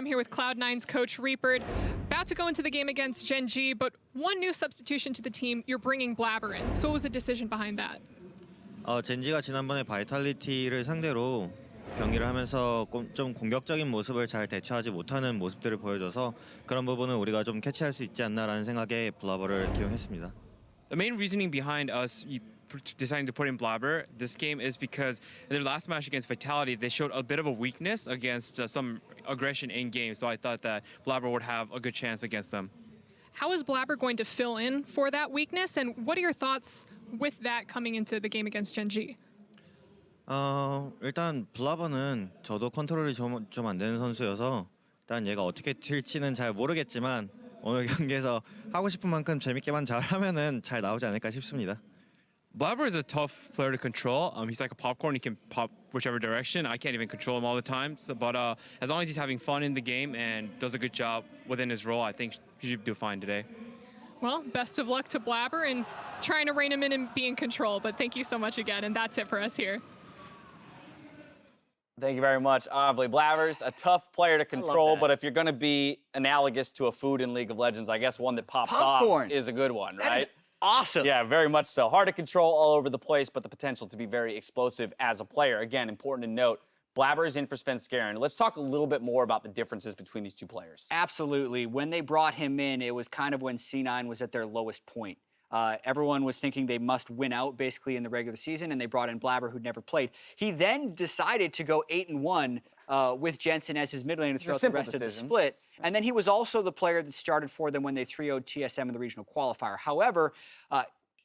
I'm here with Cloud9's coach Reaper. About to go into the game against Gen.G, but one new substitution to the team, you're bringing Blaber in. So what was the decision behind that? 젠지가 지난번에 바이탈리티를 상대로 경기를 하면서 좀 공격적인 모습을 잘 대처하지 못하는 모습들을 보여줘서 그런 부분은 우리가 좀 캐치할 수 있지 않나라는 생각에 블라버를 기용했습니다. The main reasoning behind us deciding to put in Blaber this game is because in their last match against Vitality, they showed a bit of a weakness against some aggression in game. So I thought that Blaber would have a good chance against them. How is Blaber going to fill in for that weakness? And what are your thoughts with that coming into the game against Gen.G? 일단 블라버는 저도 컨트롤이 좀 안 되는 선수여서 일단 얘가 어떻게 튈지는 잘 모르겠지만 오늘 경기에서 하고 싶은 만큼 재밌게만 잘하면은 잘 나오지 않을까 싶습니다. Blaber is a tough player to control. He's like a popcorn. He can pop whichever direction. I can't even control him all the time. So, but as long as he's having fun in the game and does a good job within his role, I think he should do fine today. Well, best of luck to Blaber and trying to rein him in and be in control. But thank you so much again, and that's it for us here. Thank you very much, Avli. Blaber's a tough player to control, but if you're going to be analogous to a food in League of Legends, I guess one that pops off is a good one, right? Awesome. Yeah, very much so. Hard to control all over the place, but the potential to be very explosive as a player. Again, important to note, Blaber is in for Svenskeren. Let's talk a little bit more about the differences between these two players. Absolutely. When they brought him in, it was kind of when C9 was at their lowest point. Everyone was thinking they must win out basically in the regular season, and they brought in Blaber, who'd never played. He then decided to go 8-1 with Jensen as his mid laner throughout the rest of the split. And then he was also the player that started for them when they 3-0'd TSM in the regional qualifier. However,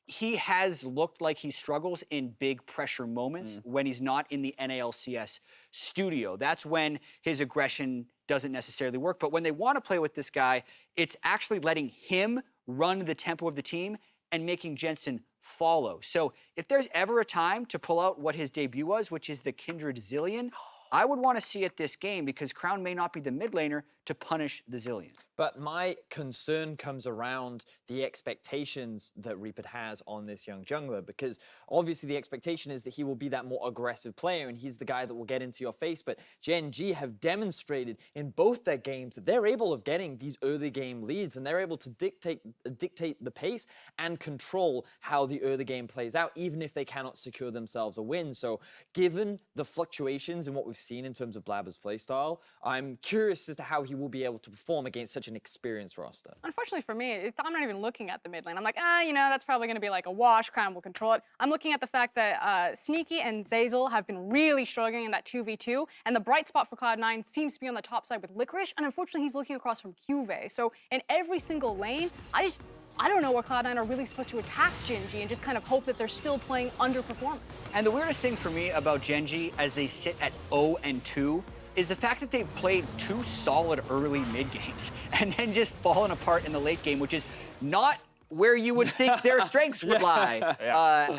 he has looked like he struggles in big pressure moments when he's not in the NALCS studio. That's when his aggression doesn't necessarily work. But when they want to play with this guy, it's actually letting him run the tempo of the team and making Jensen follow. So if there's ever a time to pull out what his debut was, which is the Kindred Zillion, I would want to see it this game because Crown may not be the mid laner to punish the Zillion. But my concern comes around the expectations that Reaper has on this young jungler, because obviously the expectation is that he will be that more aggressive player and he's the guy that will get into your face. But Gen.G have demonstrated in both their games that they're able of getting these early game leads and they're able to dictate the pace and control how the early game plays out, even if they cannot secure themselves a win. So given the fluctuations in what we've seen in terms of Blaber's playstyle, I'm curious as to how he will be able to perform against such an experienced roster. Unfortunately for me, I'm not even looking at the mid lane. I'm like, you know, that's probably going to be like a wash. Crown will control it. I'm looking at the fact that Sneaky and Zeyzal have been really struggling in that 2v2, and the bright spot for Cloud9 seems to be on the top side with Licorice, and unfortunately he's looking across from CuVee. So in every single lane, I don't know where Cloud9 are really supposed to attack Gen.G and just kind of hope that they're still playing underperformance. And the weirdest thing for me about Gen.G as they sit at 0-2 is the fact that they've played two solid early mid games and then just fallen apart in the late game, which is not where you would think their strengths would lie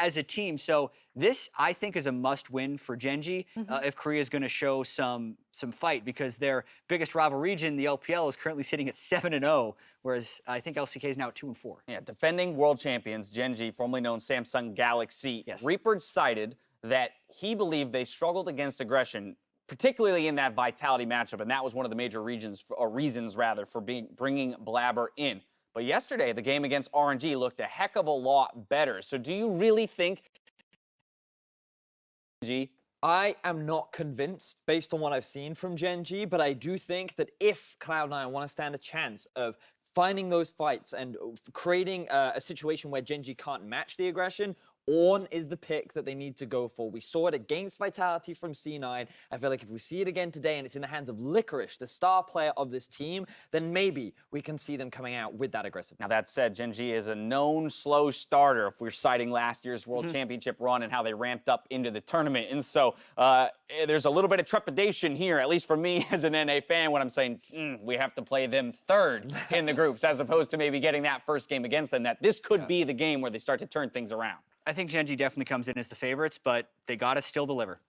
as a team. So this, I think, is a must-win for Gen.G if Korea is going to show some fight, because their biggest rival region, the LPL, is currently sitting at 7-0, whereas I think LCK is now at 2-4. Yeah, defending world champions, Gen.G, formerly known Samsung Galaxy. Yes. Reaper cited that he believed they struggled against aggression, particularly in that Vitality matchup, and that was one of the major reasons for bringing Blaber in. But yesterday, the game against RNG looked a heck of a lot better. So do you really think Gen.G? I am not convinced based on what I've seen from Gen.G, but I do think that if Cloud9 want to stand a chance of finding those fights and creating a situation where Gen.G can't match the aggression, Ornn is the pick that they need to go for. We saw it against Vitality from C9. I feel like if we see it again today and it's in the hands of Licorice, the star player of this team, then maybe we can see them coming out with that aggressive. Now, that said, Gen.G is a known slow starter if we're citing last year's World Championship run and how they ramped up into the tournament. And so there's a little bit of trepidation here, at least for me as an NA fan, when I'm saying we have to play them third in the groups as opposed to maybe getting that first game against them, that this could be the game where they start to turn things around. I think Gen.G definitely comes in as the favorites, but they got to still deliver.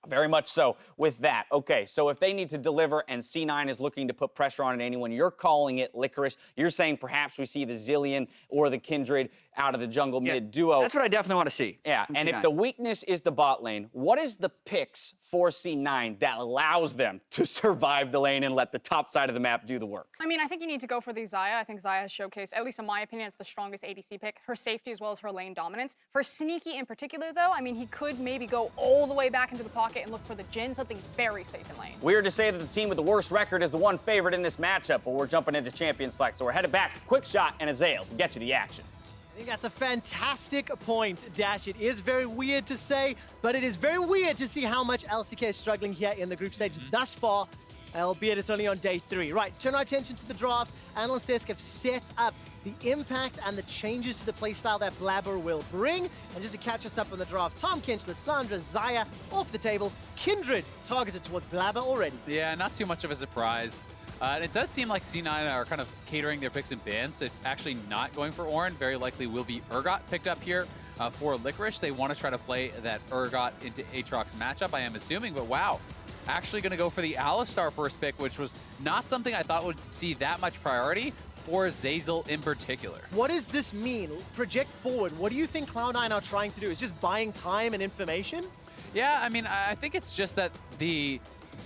Very much so with that. Okay, so if they need to deliver and C9 is looking to put pressure on anyone, you're calling it Licorice. You're saying perhaps we see the Zillion or the Kindred out of the jungle mid duo. That's what I definitely want to see. Yeah, and if the weakness is the bot lane, what is the picks for C9 that allows them to survive the lane and let the top side of the map do the work? I mean, I think you need to go for the Xayah. I think Xayah has showcased, at least in my opinion, it's the strongest ADC pick. Her safety as well as her lane dominance. For Sneaky in particular, though, I mean, he could maybe go all the way back into the pocket and look for the Jhin, something very safe in lane. Weird to say that the team with the worst record is the one favorite in this matchup, but we're jumping into champion select, so we're headed back to Quick Shot and Zeyzal to get you the action. I think that's a fantastic point, Dash. It is very weird to say, but it is very weird to see how much LCK is struggling here in the group stage thus far, albeit it's only on day 3. Right, turn our attention to the draft. Analyst Desk have set up the impact and the changes to the playstyle that Blaber will bring. And just to catch us up on the draft, Tom Kinch, Lissandra, Xayah off the table, Kindred targeted towards Blaber already. Yeah, not too much of a surprise. And it does seem like C9 are kind of catering their picks and bans, so actually not going for Ornn. Very likely will be Urgot picked up here for Licorice. They want to try to play that Urgot into Aatrox matchup, I am assuming, but wow. Actually going to go for the Alistar first pick, which was not something I thought would see that much priority for Zeyzal in particular. What does this mean? Project forward. What do you think Cloud9 are trying to do? Is just buying time and information? Yeah, I mean, I think it's just that the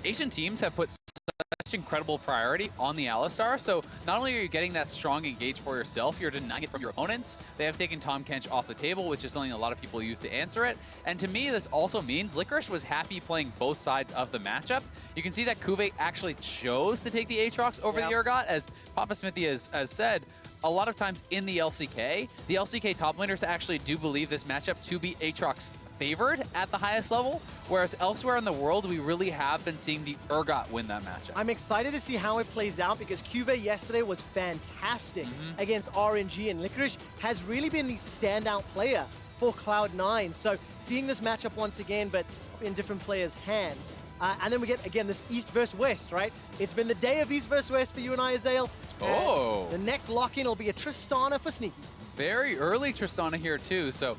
Asian teams have put such incredible priority on the Alistar, so not only are you getting that strong engage for yourself, you're denying it from your opponents. They have taken Tom Kench off the table, which is something a lot of people use to answer it. And to me, this also means Licorice was happy playing both sides of the matchup. You can see that CuVee actually chose to take the Aatrox over the Urgot, as Papa Smithy has said. A lot of times in the LCK top laners actually do believe this matchup to be Aatrox favored at the highest level, whereas elsewhere in the world, we really have been seeing the Urgot win that matchup. I'm excited to see how it plays out because CuVee yesterday was fantastic against RNG, and Licorice has really been the standout player for Cloud9. So seeing this matchup once again, but in different players' hands. And then we get, again, this East versus West, right? It's been the day of East versus West for you and I, Zeyzal. Oh. The next lock-in will be a Tristana for Sneaky. Very early Tristana here, too. So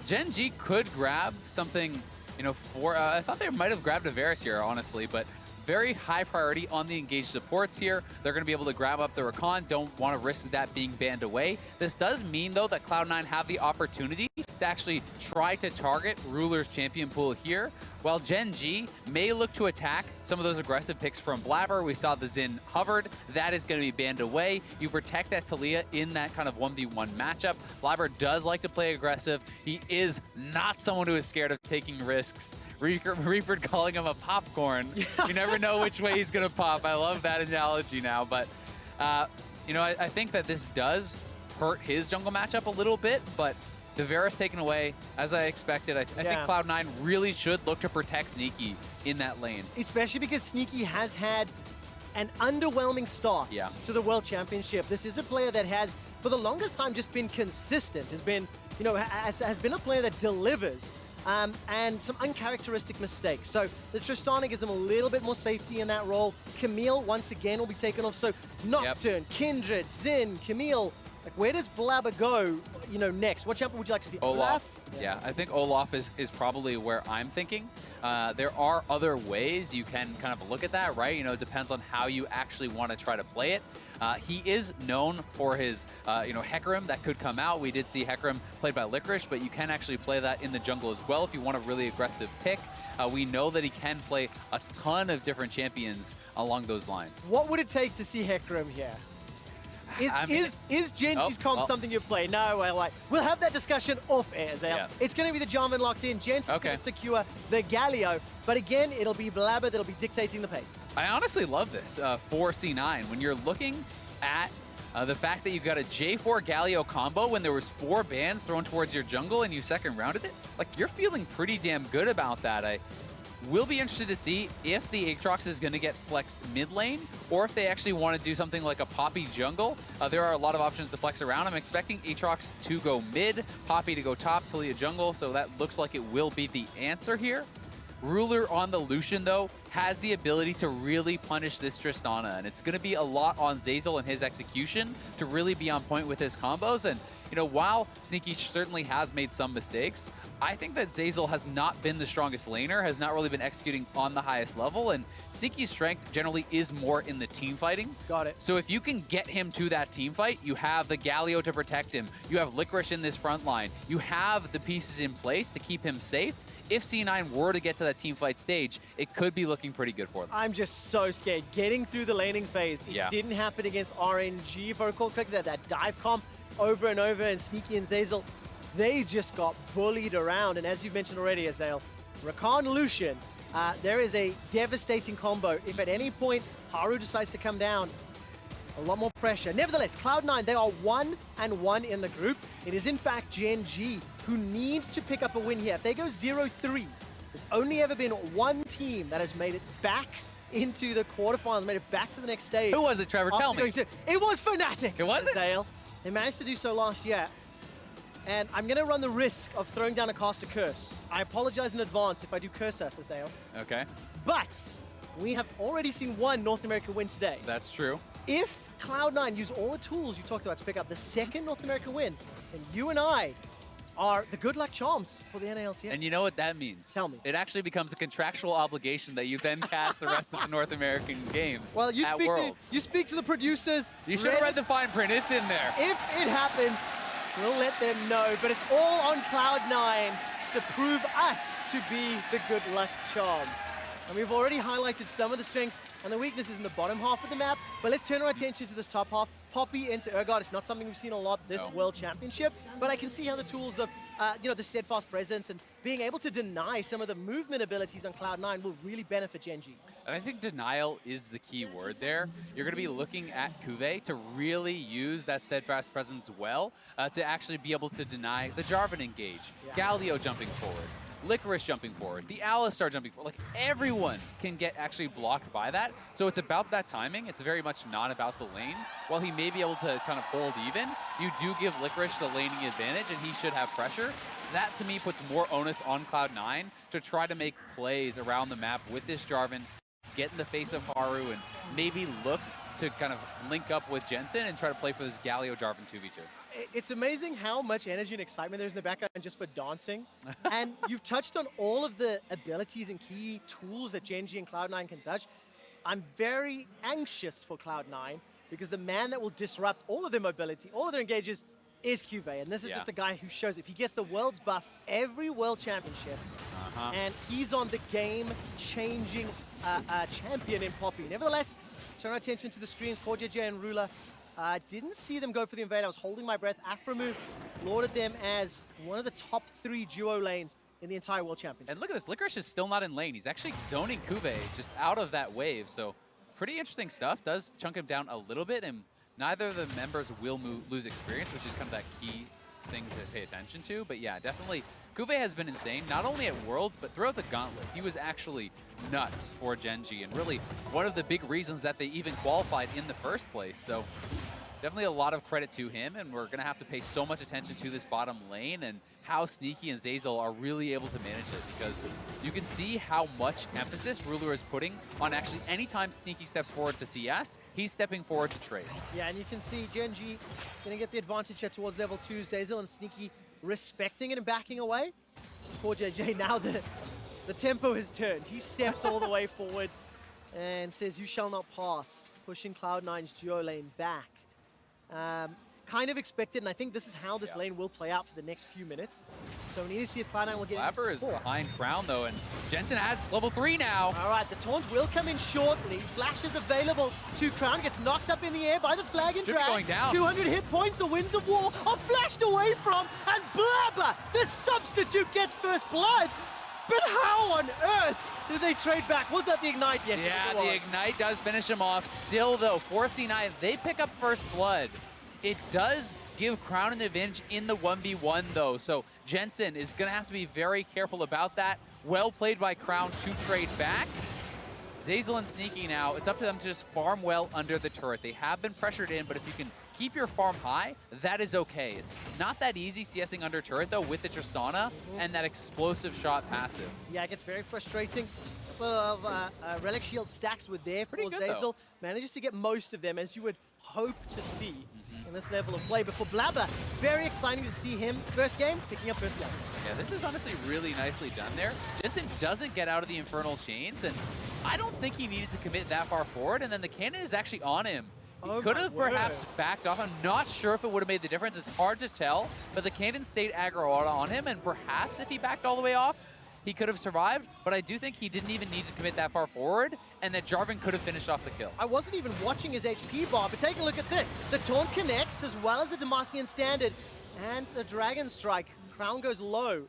Gen.G could grab something, you know, for... I thought they might have grabbed a Varus here, honestly, but very high priority on the engaged supports here. They're going to be able to grab up the Rakan. Don't want to risk that being banned away. This does mean, though, that Cloud9 have the opportunity to actually try to target Ruler's champion pool here, while Gen.G may look to attack some of those aggressive picks from Blaber. We saw the Xin hovered. That is going to be banned away. You protect that Taliyah in that kind of 1v1 matchup. Blaber does like to play aggressive. He is not someone who is scared of taking risks. Reaper calling him a popcorn. You never know which way he's going to pop. I love that analogy now. But, you know, I think that this does hurt his jungle matchup a little bit, but the Varus taken away, as I expected. I think Cloud9 really should look to protect Sneaky in that lane. Especially because Sneaky has had an underwhelming start to the World Championship. This is a player that has, for the longest time, just been consistent. Has been, you know, has been a player that delivers. And some uncharacteristic mistakes. So the Tristana gives them a little bit more safety in that role. Camille, once again, will be taken off. So Nocturne, Kindred, Xin, Camille. Like, where does Blaber go, you know, next? What champion would you like to see? Olaf? Yeah, I think Olaf is probably where I'm thinking. There are other ways you can kind of look at that, right? You know, it depends on how you actually want to try to play it. He is known for his, you know, Hecarim that could come out. We did see Hecarim played by Licorice, but you can actually play that in the jungle as well if you want a really aggressive pick. We know that he can play a ton of different champions along those lines. What would it take to see Hecarim here? Is Gen.G's comp something you play? No, we'll have that discussion off air, Zeyzal. It's going to be the Jarvan locked in. Jensen going to secure the Galio. But again, it'll be Blaber that'll be dictating the pace. I honestly love this for C9. When you're looking at the fact that you've got a J4 Galio combo when there was 4 bans thrown towards your jungle and you second rounded it, like, you're feeling pretty damn good about that. I will be interested to see if the Aatrox is going to get flexed mid lane or if they actually want to do something like a Poppy jungle. There are a lot of options to flex around. I'm expecting Aatrox to go mid, Poppy to go top, Taliyah jungle, so that looks like it will be the answer here. Ruler on the Lucian, though, has the ability to really punish this Tristana, and it's going to be a lot on Zeyzal and his execution to really be on point with his combos. And you know, while Sneaky certainly has made some mistakes, I think that Zeyzal has not been the strongest laner, has not really been executing on the highest level, and Sneaky's strength generally is more in the team fighting. Got it. So if you can get him to that team fight, you have the Galio to protect him, you have Licorice in this front line, you have the pieces in place to keep him safe. If C9 were to get to that team fight stage, it could be looking pretty good for them. I'm just so scared. Getting through the laning phase, it didn't happen against RNG, if I recall correctly, that dive comp over and over, and Sneaky and Zeyzal, they just got bullied around. And as you mentioned already, Azale, Rakan Lucian, there is a devastating combo. If at any point Haru decides to come down, a lot more pressure. Nevertheless, Cloud9, they are 1-1 in the group. It is in fact Gen.G who needs to pick up a win here. If they go 0-3, there's only ever been one team that has made it back into the quarterfinals, made it back to the next stage. Who was it, Trevor? Tell me. It was Fnatic. It was Azale. They managed to do so last year. And I'm going to run the risk of throwing down a caster curse. I apologize in advance if I do curse us, Azale. Okay. But we have already seen one North America win today. That's true. If Cloud9 use all the tools you talked about to pick up the second North America win, then you and I are the good luck charms for the NALCS. And you know what that means? Tell me. It actually becomes a contractual obligation that you then cast the rest of the North American games Well, you at speak Worlds. you speak to the producers. You should have read the fine print. It's in there. If it happens, we'll let them know. But it's all on Cloud9 to prove us to be the good luck charms. And we've already highlighted some of the strengths and the weaknesses in the bottom half of the map, but let's turn our attention to this top half. Poppy into Urgot, it's not something we've seen a lot this World Championship, but I can see how the tools of, the steadfast presence and being able to deny some of the movement abilities on Cloud9 will really benefit Gen.G. And I think denial is the key word there. You're going to be looking at CuVee to really use that steadfast presence well to actually be able to deny the Jarvan engage, Galio jumping forward, Licorice jumping forward, the Alistar jumping forward. Like, everyone can get actually blocked by that. So it's about that timing. It's very much not about the lane. While he may be able to kind of hold even, you do give Licorice the laning advantage, and he should have pressure. That, to me, puts more onus on Cloud9 to try to make plays around the map with this Jarvan, get in the face of Haru, and maybe look to kind of link up with Jensen and try to play for this Galio Jarvan 2v2. It's amazing how much energy and excitement there's in the background just for dancing. And you've touched on all of the abilities and key tools that Gen.G and Cloud9 can touch. I'm very anxious for Cloud9 because the man that will disrupt all of their mobility, all of their engages, is CuVee. And this is just a guy who shows it. He gets the world's buff every World Championship. And he's on the game-changing champion in Poppy. Nevertheless, turn our attention to the screens. CoreJJ and Ruler. Didn't see them go for the invade. I was holding my breath. Aframu lauded them as one of the top 3 duo lanes in the entire World Championship. And look at this. Licorice is still not in lane. He's actually zoning CuVee just out of that wave. So pretty interesting stuff. Does chunk him down a little bit, and neither of the members will lose experience, which is kind of that key thing to pay attention to. But yeah, definitely CuVee has been insane, not only at Worlds, but throughout the gauntlet. He was actually nuts for Gen.G, and really one of the big reasons that they even qualified in the first place. So definitely a lot of credit to him, and we're going to have to pay so much attention to this bottom lane and how Sneaky and Zeyzal are really able to manage it, because you can see how much emphasis Ruler is putting on actually anytime Sneaky steps forward to CS, he's stepping forward to trade. Yeah, and you can see Gen.G going to get the advantage here towards level 2. Zeyzal and Sneaky respecting it and backing away. CoreJJ, now the tempo has turned. He steps all the way forward and says, "You shall not pass," pushing Cloud9's duo lane back. Kind of expected, and I think this is how this lane will play out for the next few minutes. So we need to see if Cloud9 will get it. Blaber is behind Crown, though, and Jensen has level 3 now. All right, the taunt will come in shortly. Flash is available to Crown. Gets knocked up in the air by the flag and Should be drag. going down. 200 hit points. The Winds of War are flashed away from. And Blaber, the substitute, gets first blood. But how on earth did they trade back? Was that the Ignite? Yes, Yeah, it was. the Ignite does finish him off. Still, though, for C9, they pick up first blood. It does give Crown an advantage in the 1v1, though. So Jensen is going to have to be very careful about that. Well played by Crown to trade back. Zeyzal and Sneaky now, it's up to them to just farm well under the turret. They have been pressured in, but if you can keep your farm high, that is okay. It's not that easy CSing under turret, though, with the Tristana and that explosive shot passive. Yeah, it gets very frustrating. Of Relic Shield stacks were there for Pretty good, Zeyzal. though. Manages to get most of them, as you would hope to see in this level of play. But for Blaber, very exciting to see him first game picking up first level. Yeah, this is honestly really nicely done there. Jensen doesn't get out of the Infernal Chains, and I don't think he needed to commit that far forward, and then the cannon is actually on him. He could have perhaps backed off. I'm not sure if it would have made the difference. It's hard to tell, but the cannon stayed aggro on him, and perhaps if he backed all the way off, he could have survived, but I do think he didn't even need to commit that far forward, and that Jarvan could have finished off the kill. I wasn't even watching his HP bar, but take a look at this. The Taunt connects, as well as the Demacian Standard, and the Dragon Strike. Crown goes low.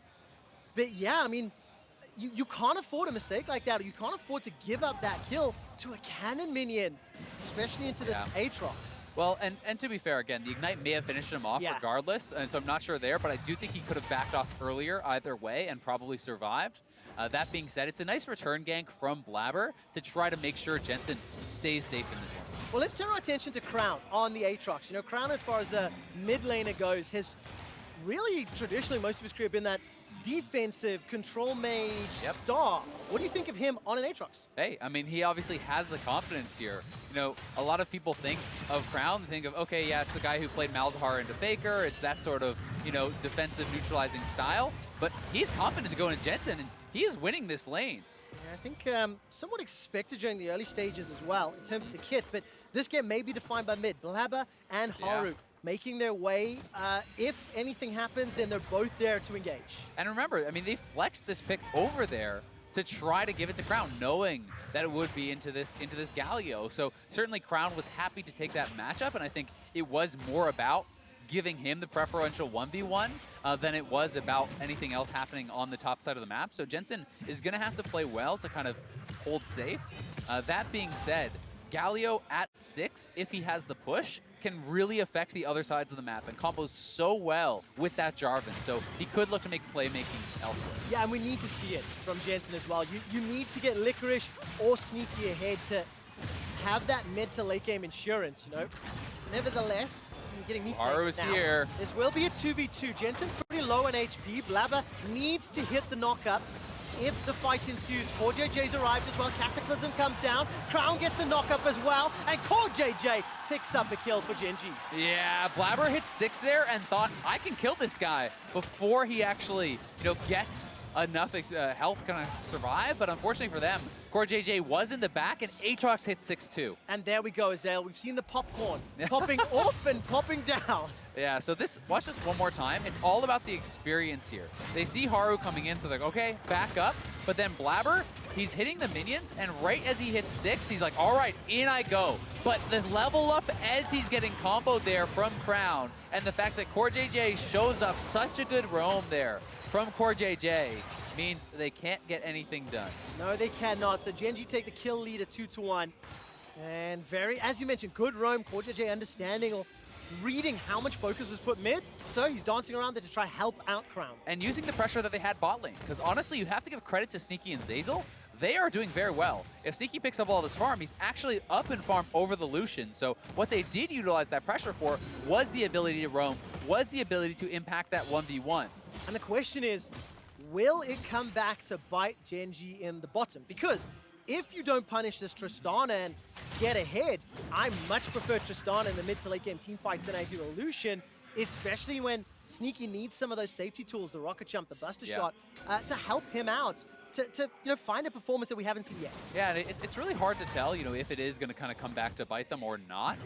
But yeah, I mean, you can't afford a mistake like that, or you can't afford to give up that kill to a cannon minion, especially into this Aatrox. Well, and to be fair, again, the Ignite may have finished him off regardless, and so I'm not sure there, but I do think he could have backed off earlier either way and probably survived. That being said, it's a nice return gank from Blaber to try to make sure Jensen stays safe in this lane. Well, let's turn our attention to Crown on the Aatrox. You know, Crown, as far as a mid laner goes, has really traditionally most of his career been that defensive control mage star. What do you think of him on an Aatrox? Hey, I mean, he obviously has the confidence here. You know, a lot of people think of Crown, think of, okay, yeah, it's the guy who played Malzahar into FLICKR. It's that sort of, you know, defensive neutralizing style. But he's confident to go into Jensen, and he is winning this lane. Yeah, I think somewhat expected during the early stages as well in terms of the kit, but this game may be defined by mid. Blaber and Haru making their way. If anything happens, then they're both there to engage. And remember, I mean, they flexed this pick over there to try to give it to Crown, knowing that it would be into this Galio. So certainly Crown was happy to take that matchup, and I think it was more about giving him the preferential 1v1 than it was about anything else happening on the top side of the map. So Jensen is going to have to play well to kind of hold safe. That being said, Galio at 6, if he has the push, can really affect the other sides of the map and combos so well with that Jarvan. So he could look to make playmaking elsewhere. Yeah, and we need to see it from Jensen as well. You need to get Licorice or Sneaky ahead to have that mid to late game insurance, you know. Nevertheless, you're getting me Haru is here. This will be a 2v2. Jensen's pretty low on HP. Blaber needs to hit the knock-up if the fight ensues. CoreJJ's arrived as well. Cataclysm comes down. Crown gets the knock-up as well. And CoreJJ picks up a kill for Gen.G. Yeah, Blaber hit 6 there and thought, I can kill this guy before he actually, you know, gets enough health to kind of survive. But unfortunately for them, CoreJJ was in the back, and Aatrox hit 6 too. And there we go, Zeyzal. We've seen the popcorn popping off and popping down. Yeah, so watch this one more time. It's all about the experience here. They see Haru coming in, so they're like, okay, back up. But then Blaber, he's hitting the minions, and right as he hits 6, he's like, all right, in I go. But the level up as he's getting comboed there from Crown, and the fact that CoreJJ shows up, such a good roam there from CoreJJ, means they can't get anything done. No, they cannot. So Gen.G take the kill lead at 2-1. And very, as you mentioned, good roam. CoreJJ understanding or reading how much focus was put mid. So he's dancing around there to try help out Crown. And using the pressure that they had bot lane. Because honestly, you have to give credit to Sneaky and Zeyzal. They are doing very well. If Sneaky picks up all this farm, he's actually up in farm over the Lucian. So what they did utilize that pressure for was the ability to roam, was the ability to impact that 1v1. And the question is, will it come back to bite Gen.G in the bottom? Because if you don't punish this Tristana and get ahead, I much prefer Tristana in the mid to late game team fights than I do a Lucian, especially when Sneaky needs some of those safety tools, the rocket jump, the buster shot, to help him out. To you know, find a performance that we haven't seen yet. Yeah, it's really hard to tell, you know, if it is going to kind of come back to bite them or not,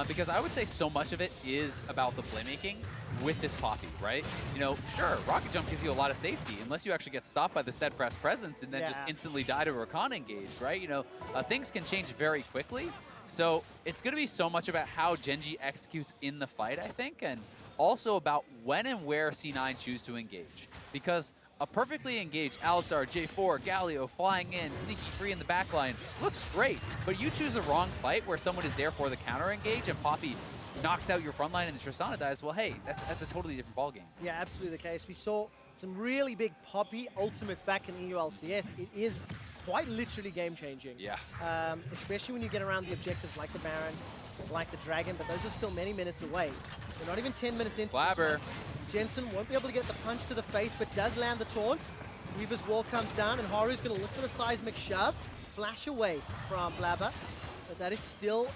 because I would say so much of it is about the playmaking with this Poppy, right? You know, sure, Rocket Jump gives you a lot of safety, unless you actually get stopped by the Steadfast Presence and then just instantly die to Rakan engage, right? You know, things can change very quickly, so it's going to be so much about how Gen.G executes in the fight, I think, and also about when and where C9 choose to engage, because a perfectly engaged Alistar, J4, Galio flying in, sneaky free in the backline looks great, but you choose the wrong fight where someone is there for the counter engage and Poppy knocks out your front line and the Tristana dies, well, hey, that's a totally different ballgame. Yeah, absolutely the case. We saw some really big Poppy ultimates back in EULCS. It is quite literally game-changing. Yeah. Especially when you get around the objectives like the Baron, like the Dragon, but those are still many minutes away. We're not even 10 minutes into Blaber. Jensen won't be able to get the punch to the face, but does land the taunt. Weaver's wall comes down, and Haru's going to look for the seismic shove. Flash away from Blaber. But that is still,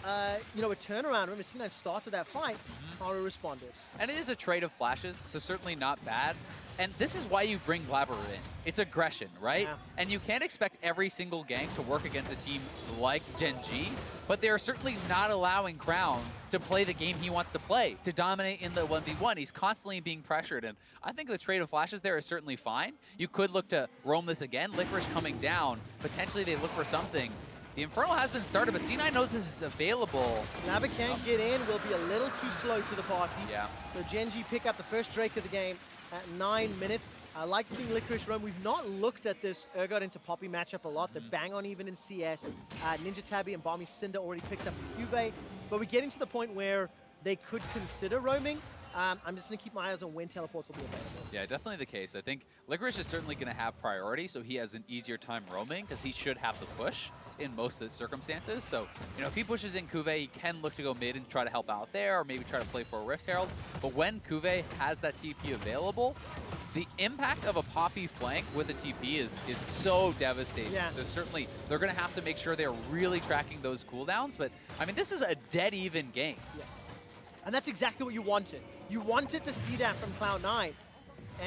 you know, a turnaround. Remember, C9 started that fight. Haru responded. And it is a trade of flashes, so certainly not bad. And this is why you bring Blaber in. It's aggression, right? Yeah. And you can't expect every single gank to work against a team like Gen.G, but they are certainly not allowing Crown to play the game he wants to play, to dominate in the 1v1. He's constantly being pressured, and I think the trade of flashes there is certainly fine. You could look to roam this again. Licorice coming down. Potentially they look for something. The Infernal has been started, but C9 knows this is available. Blaber can't get in, will be a little too slow to the party. Yeah. So Gen.G pick up the first Drake of the game at 9 minutes. I like seeing Licorice roam. We've not looked at this Urgot into Poppy matchup a lot. They're bang on even in CS. Ninja Tabby and Balmy Cinder already picked up CuVee. But we're getting to the point where they could consider roaming. I'm just going to keep my eyes on when teleports will be available. Yeah, definitely the case. I think Licorice is certainly going to have priority, so he has an easier time roaming because he should have the push in most of the circumstances. So, you know, if he pushes in CuVee, he can look to go mid and try to help out there, or maybe try to play for a Rift Herald. But when CuVee has that TP available, the impact of a Poppy flank with a TP is so devastating. Yeah. So certainly they're going to have to make sure they're really tracking those cooldowns. But, I mean, this is a dead even game. Yes. And that's exactly what you wanted. You wanted to see that from Cloud9.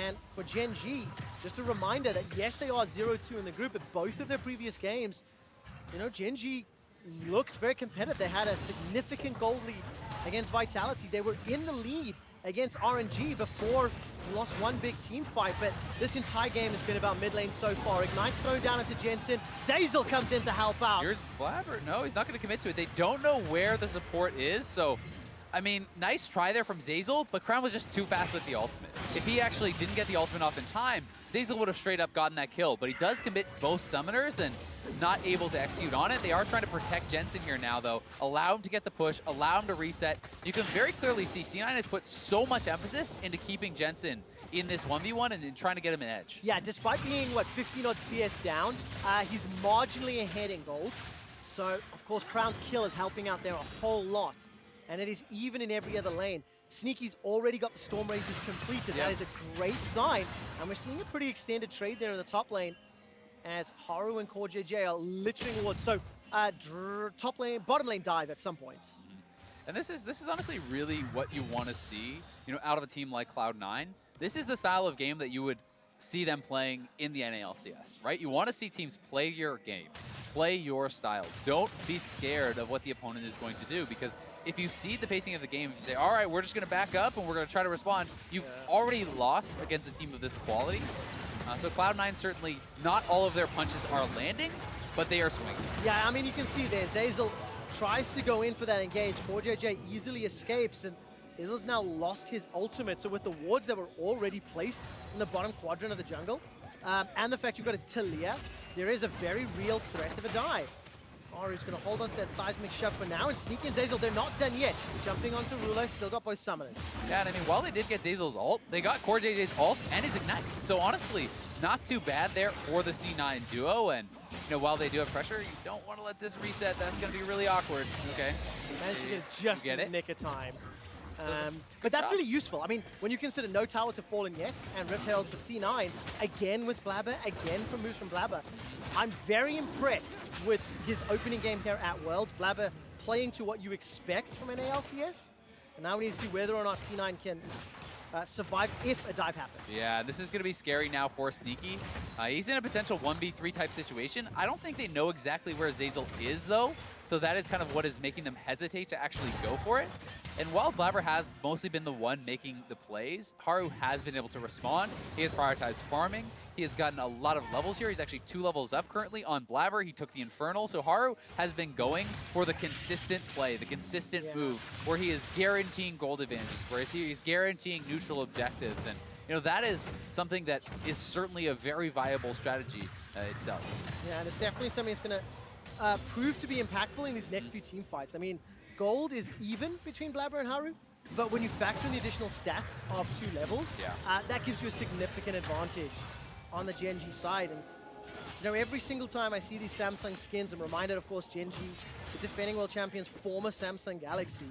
And for Gen.G, just a reminder that yes, they are 0-2 in the group, but both of their previous games, you know, Gen.G looked very competitive. They had a significant gold lead against Vitality. They were in the lead against RNG before they lost one big team fight, but this entire game has been about mid lane so far. Ignite's thrown down into Jensen. Zeyzal comes in to help out. Here's Blaber. No, he's not going to commit to it. They don't know where the support is, so I mean, nice try there from Zeyzal, but Crown was just too fast with the ultimate. If he actually didn't get the ultimate off in time, Zeyzal would have straight up gotten that kill, but he does commit both summoners and not able to execute on it. They are trying to protect Jensen here now, though. Allow him to get the push, allow him to reset. You can very clearly see C9 has put so much emphasis into keeping Jensen in this 1v1 and trying to get him an edge. Yeah, despite being, what, 15-odd CS down, he's marginally ahead in gold. So, of course, Crown's kill is helping out there a whole lot. And it is even in every other lane. Sneaky's already got the Storm Razors completed. Yep. That is a great sign. And we're seeing a pretty extended trade there in the top lane as Haru and CoreJJ are littering wards. So, top lane, bottom lane dive at some points. And this is honestly really what you want to see, you know, out of a team like Cloud9. This is the style of game that you would see them playing in the NALCS, right? You want to see teams play your game, play your style. Don't be scared of what the opponent is going to do, because if you see the pacing of the game, if you say, all right, we're just going to back up and we're going to try to respond, you've already lost against a team of this quality. So Cloud9 certainly, not all of their punches are landing, but they are swinging. Yeah, I mean, you can see there, Zeyzal tries to go in for that engage. CoreJJ easily escapes, and Zeyzal's now lost his ultimate. So with the wards that were already placed in the bottom quadrant of the jungle, and the fact you've got a Taliyah, there is a very real threat of a dive. Haru's going to hold on to that seismic shove for now, and Sneaky and Zeyzal, they're not done yet. Jumping onto Ruler, still got both summoners. Yeah, and I mean, while they did get Zeyzal's ult, they got CoreJJ's ult and his Ignite. So honestly, not too bad there for the C9 duo, and you know, while they do have pressure, you don't want to let this reset. That's going to be really awkward. Okay. Managed to get it just in the nick of time. But that's really useful. I mean, when you consider no towers have fallen yet, and Rift Herald for C9, again with Blaber, again from moves from Blaber, I'm very impressed with his opening game here at Worlds. Blaber playing to what you expect from an ALCS. And now we need to see whether or not C9 can survive if a dive happens. Yeah, this is going to be scary now for Sneaky. He's in a potential 1v3 type situation. I don't think they know exactly where Zeyzal is, though. So that is kind of what is making them hesitate to actually go for it. And while Blaber has mostly been the one making the plays, Haru has been able to respond. He has prioritized farming. He has gotten a lot of levels here. He's actually 2 levels up currently on Blaber. He took the Infernal. So Haru has been going for the consistent play, the consistent move, where he is guaranteeing gold advantages, where he's guaranteeing neutral objectives. And you know, that is something that is certainly a very viable strategy itself. Yeah, and it's definitely something that's going to prove to be impactful in these next few team fights. I mean, gold is even between Blaber and Haru, but when you factor in the additional stats of 2 levels, that gives you a significant advantage on the Gen.G side. And you know, every single time I see these Samsung skins, I'm reminded, of course, Gen.G, the defending world champions, former Samsung Galaxy.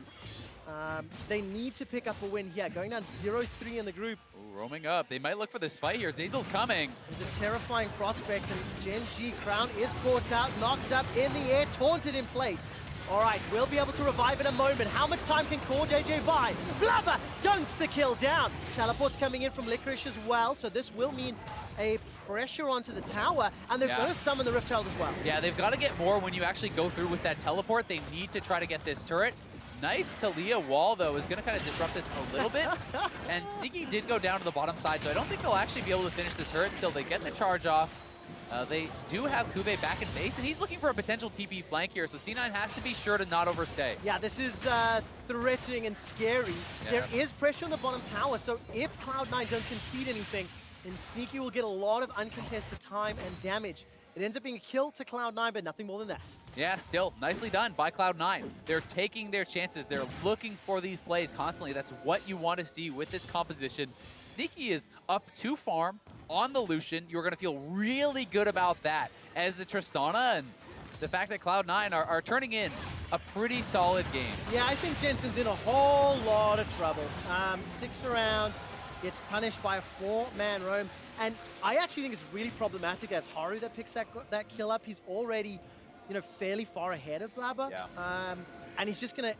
They need to pick up a win here, going down 0-3 in the group. Ooh, roaming up. They might look for this fight here. Zeyzal's coming. It's a terrifying prospect, and Gen.G Crown is caught out, knocked up in the air, taunted in place All right, we'll be able to revive in a moment. How much time can CoreJJ buy? Blaber dunks the kill down. Teleport's coming in from Licorice as well, so this will mean a pressure onto the tower, and they're going to summon the Rift Child as well. Yeah, they've got to get more when you actually go through with that teleport. They need to try to get this turret. Nice Taliyah wall, though, is going to kind of disrupt this a little bit. And Sneaky did go down to the bottom side, so I don't think they'll actually be able to finish the turret still. They get the charge off. They do have CuVee back in base, and he's looking for a potential TP flank here, so C9 has to be sure to not overstay. Yeah, this is threatening and scary. Yeah. There is pressure on the bottom tower, so if Cloud9 don't concede anything, then Sneaky will get a lot of uncontested time and damage. It ends up being a kill to Cloud9, but nothing more than that. Yeah, still, nicely done by Cloud9. They're taking their chances. They're looking for these plays constantly. That's what you want to see with this composition. Sneaky is up 2 farm on the Lucian. You're going to feel really good about that as the Tristana and the fact that Cloud9 are turning in a pretty solid game. Yeah, I think Jensen's in a whole lot of trouble. Sticks around, gets punished by a 4-man roam. And I actually think it's really problematic as Haru that picks that kill up. He's already, fairly far ahead of Blaber. Yeah. And he's just going to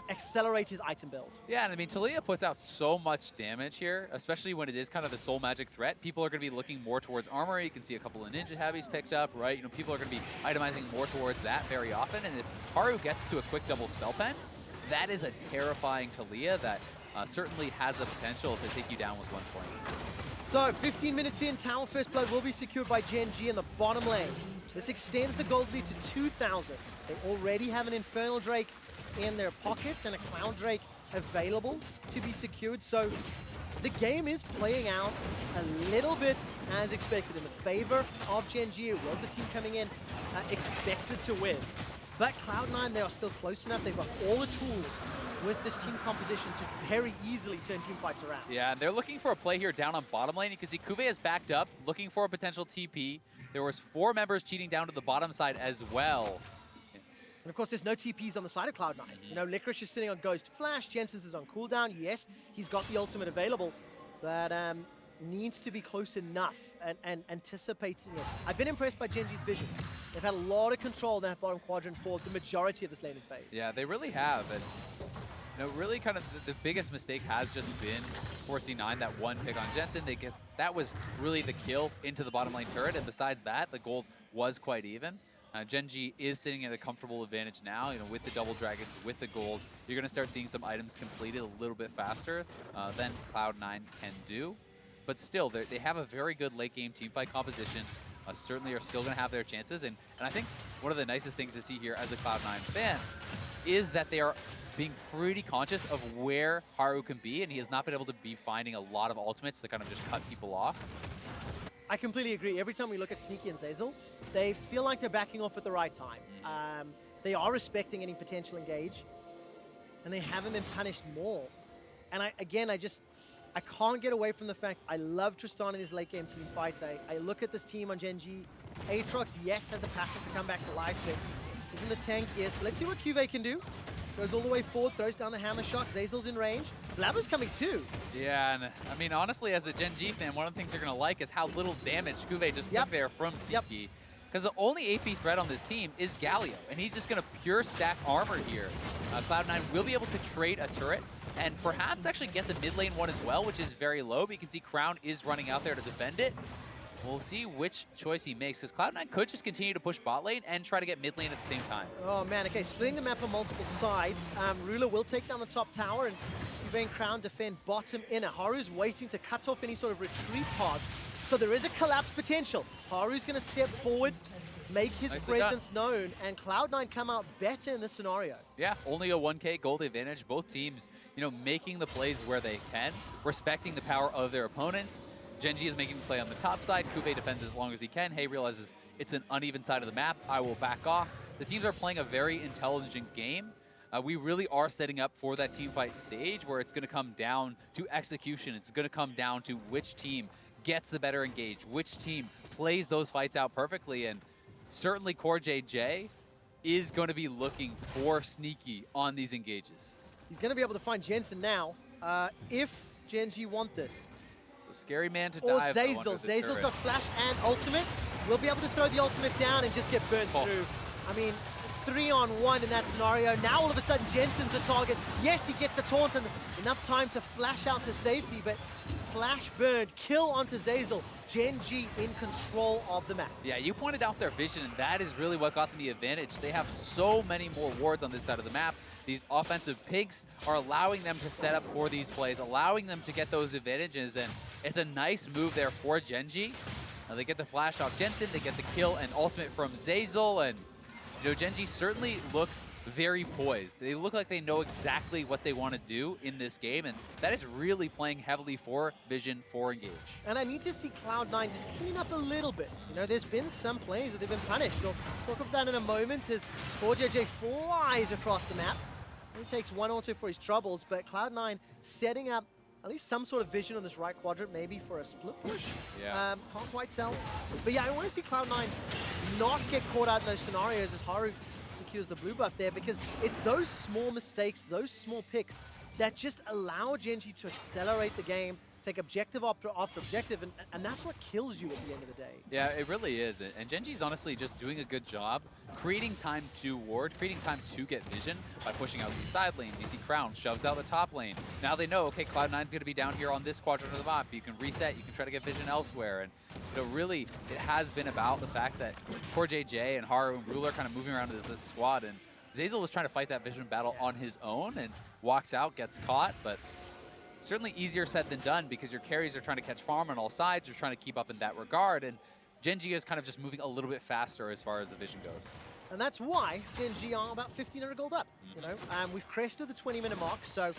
accelerate his item build. Yeah, and I mean, Taliyah puts out so much damage here, especially when it is kind of the soul magic threat. People are going to be looking more towards armor. You can see a couple of ninja heavies picked up, right? People are going to be itemizing more towards that very often. And if Haru gets to a quick double spell pen, that is a terrifying Taliyah that certainly has the potential to take you down with 1 point. So, 15 minutes in, Tower First Blood will be secured by Gen.G in the bottom lane. This extends the gold lead to 2,000. They already have an Infernal Drake in their pockets and a Cloud Drake available to be secured. So, the game is playing out a little bit as expected in the favor of Gen.G. It was the team coming in expected to win. But Cloud9, they are still close enough. They've got all the tools with this team composition to very easily turn team fights around. Yeah, and they're looking for a play here down on bottom lane. You can see CuVee is backed up, looking for a potential TP. There was 4 members cheating down to the bottom side as well. And of course, there's no TPs on the side of Cloud9. Licorice is sitting on Ghost Flash. Jensen's is on cooldown. Yes, he's got the ultimate available, but needs to be close enough and anticipating it. I've been impressed by Gen.G's vision. They've had a lot of control in that bottom quadrant for the majority of this laning phase. Yeah, they really have. And really kind of the biggest mistake has just been for C9, that 1 pick on Jensen. That was really the kill into the bottom lane turret. And besides that, the gold was quite even. Gen.G is sitting at a comfortable advantage now, with the double dragons, with the gold. You're going to start seeing some items completed a little bit faster than Cloud9 can do. But still, they have a very good late game teamfight composition. Certainly are still going to have their chances. And I think one of the nicest things to see here as a Cloud9 fan is that they are being pretty conscious of where Haru can be, and he has not been able to be finding a lot of ultimates to kind of just cut people off. I completely agree. Every time we look at Sneaky and Zeyzal, they feel like they're backing off at the right time. They are respecting any potential engage, and they haven't been punished more. And I can't get away from the fact I love Tristana in his late game team fights. I look at this team on Gen.G. Aatrox, yes, has the passive to come back to life, but isn't the tank, yes. But let's see what CuVee can do. Goes all the way forward, throws down the hammer shot. Zeyzal's in range. Blaber's coming too. Yeah, and I mean, honestly, as a Gen.G fan, one of the things you're going to like is how little damage CuVee just took there from Sneaky. Because the only AP threat on this team is Galio, and he's just going to pure stack armor here. Cloud9 will be able to trade a turret and perhaps actually get the mid lane one as well, which is very low, but you can see Crown is running out there to defend it. We'll see which choice he makes, because Cloud9 could just continue to push bot lane and try to get mid lane at the same time. Oh man, okay, splitting the map on multiple sides. Ruler will take down the top tower, and CuVee and Crown defend bottom inner. Haru's waiting to cut off any sort of retreat path, so there is a collapse potential. Haru's going to step forward, make his presence known, and Cloud9 come out better in this scenario. Yeah, only a 1K gold advantage. Both teams, making the plays where they can, respecting the power of their opponents. Gen.G is making the play on the top side. CuVee defends as long as he can. Hey realizes it's an uneven side of the map. I will back off. The teams are playing a very intelligent game. We really are setting up for that team fight stage where it's going to come down to execution. It's going to come down to which team gets the better engage, which team plays those fights out perfectly. And certainly CoreJJ is going to be looking for Sneaky on these engages. He's going to be able to find Jensen now if Gen.G want this. It's a scary man to or dive. Zeyzal. Zeyzal's got flash and ultimate. We'll be able to throw the ultimate down and just get burnt through. I mean, 3-on-1 in that scenario. Now all of a sudden Jensen's the target. Yes, he gets the taunt and enough time to flash out to safety, but flash burned, kill onto Zeyzal. Gen.G in control of the map. Yeah, you pointed out their vision, and that is really what got them the advantage. They have so many more wards on this side of the map. These offensive pigs are allowing them to set up for these plays, allowing them to get those advantages, and it's a nice move there for Gen.G. Now they get the flash off Jensen, they get the kill and ultimate from Zeyzal, and you know, Gen.G certainly look very poised. They look like they know exactly what they want to do in this game, and that is really playing heavily for Vision, for Engage. And I need to see Cloud9 just clean up a little bit. You know, there's been some plays that they've been punished. We'll talk about that in a moment as CoreJJ flies across the map. He takes 1 or 2 for his troubles, but Cloud9 setting up at least some sort of vision on this right quadrant, maybe for a split push. Yeah. Can't quite tell. But yeah, I want to see Cloud9 not get caught out in those scenarios as Haru secures the blue buff there, because it's those small mistakes, those small picks that just allow Gen.G to accelerate the game, take objective after objective, and that's what kills you at the end of the day. Yeah, it really is. And Gen.G's honestly just doing a good job creating time to ward, creating time to get vision by pushing out these side lanes. You see Crown shoves out the top lane. Now they know, okay, Cloud9's going to be down here on this quadrant of the map. You can reset, you can try to get vision elsewhere. And you know, really, it has been about the fact that CoreJJ and Haru and Ruler kind of moving around as this squad. And Zeyzal was trying to fight that vision battle on his own and walks out, gets caught, but certainly easier said than done because your carries are trying to catch farm on all sides. You're trying to keep up in that regard. And Gen.G is kind of just moving a little bit faster as far as the vision goes. And that's why Gen.G are about 1,500 gold up. You know, we've crested the 20-minute mark, so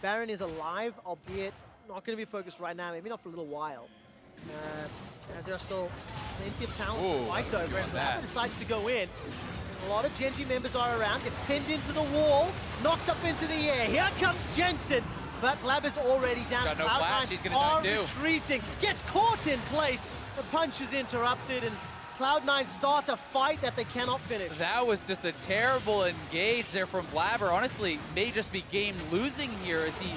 Baron is alive, albeit not going to be focused right now, maybe not for a little while. As there are still plenty of talent to fight over, and Blaber decides to go in. A lot of Gen.G members are around, gets pinned into the wall, knocked up into the air. Here comes Jensen. But Blaber's already down. Got no flash, he's gonna die too. Retreating, gets caught in place. The punch is interrupted, and Cloud9 starts a fight that they cannot finish. That was just a terrible engage there from Blaber. Honestly, may just be game losing here as he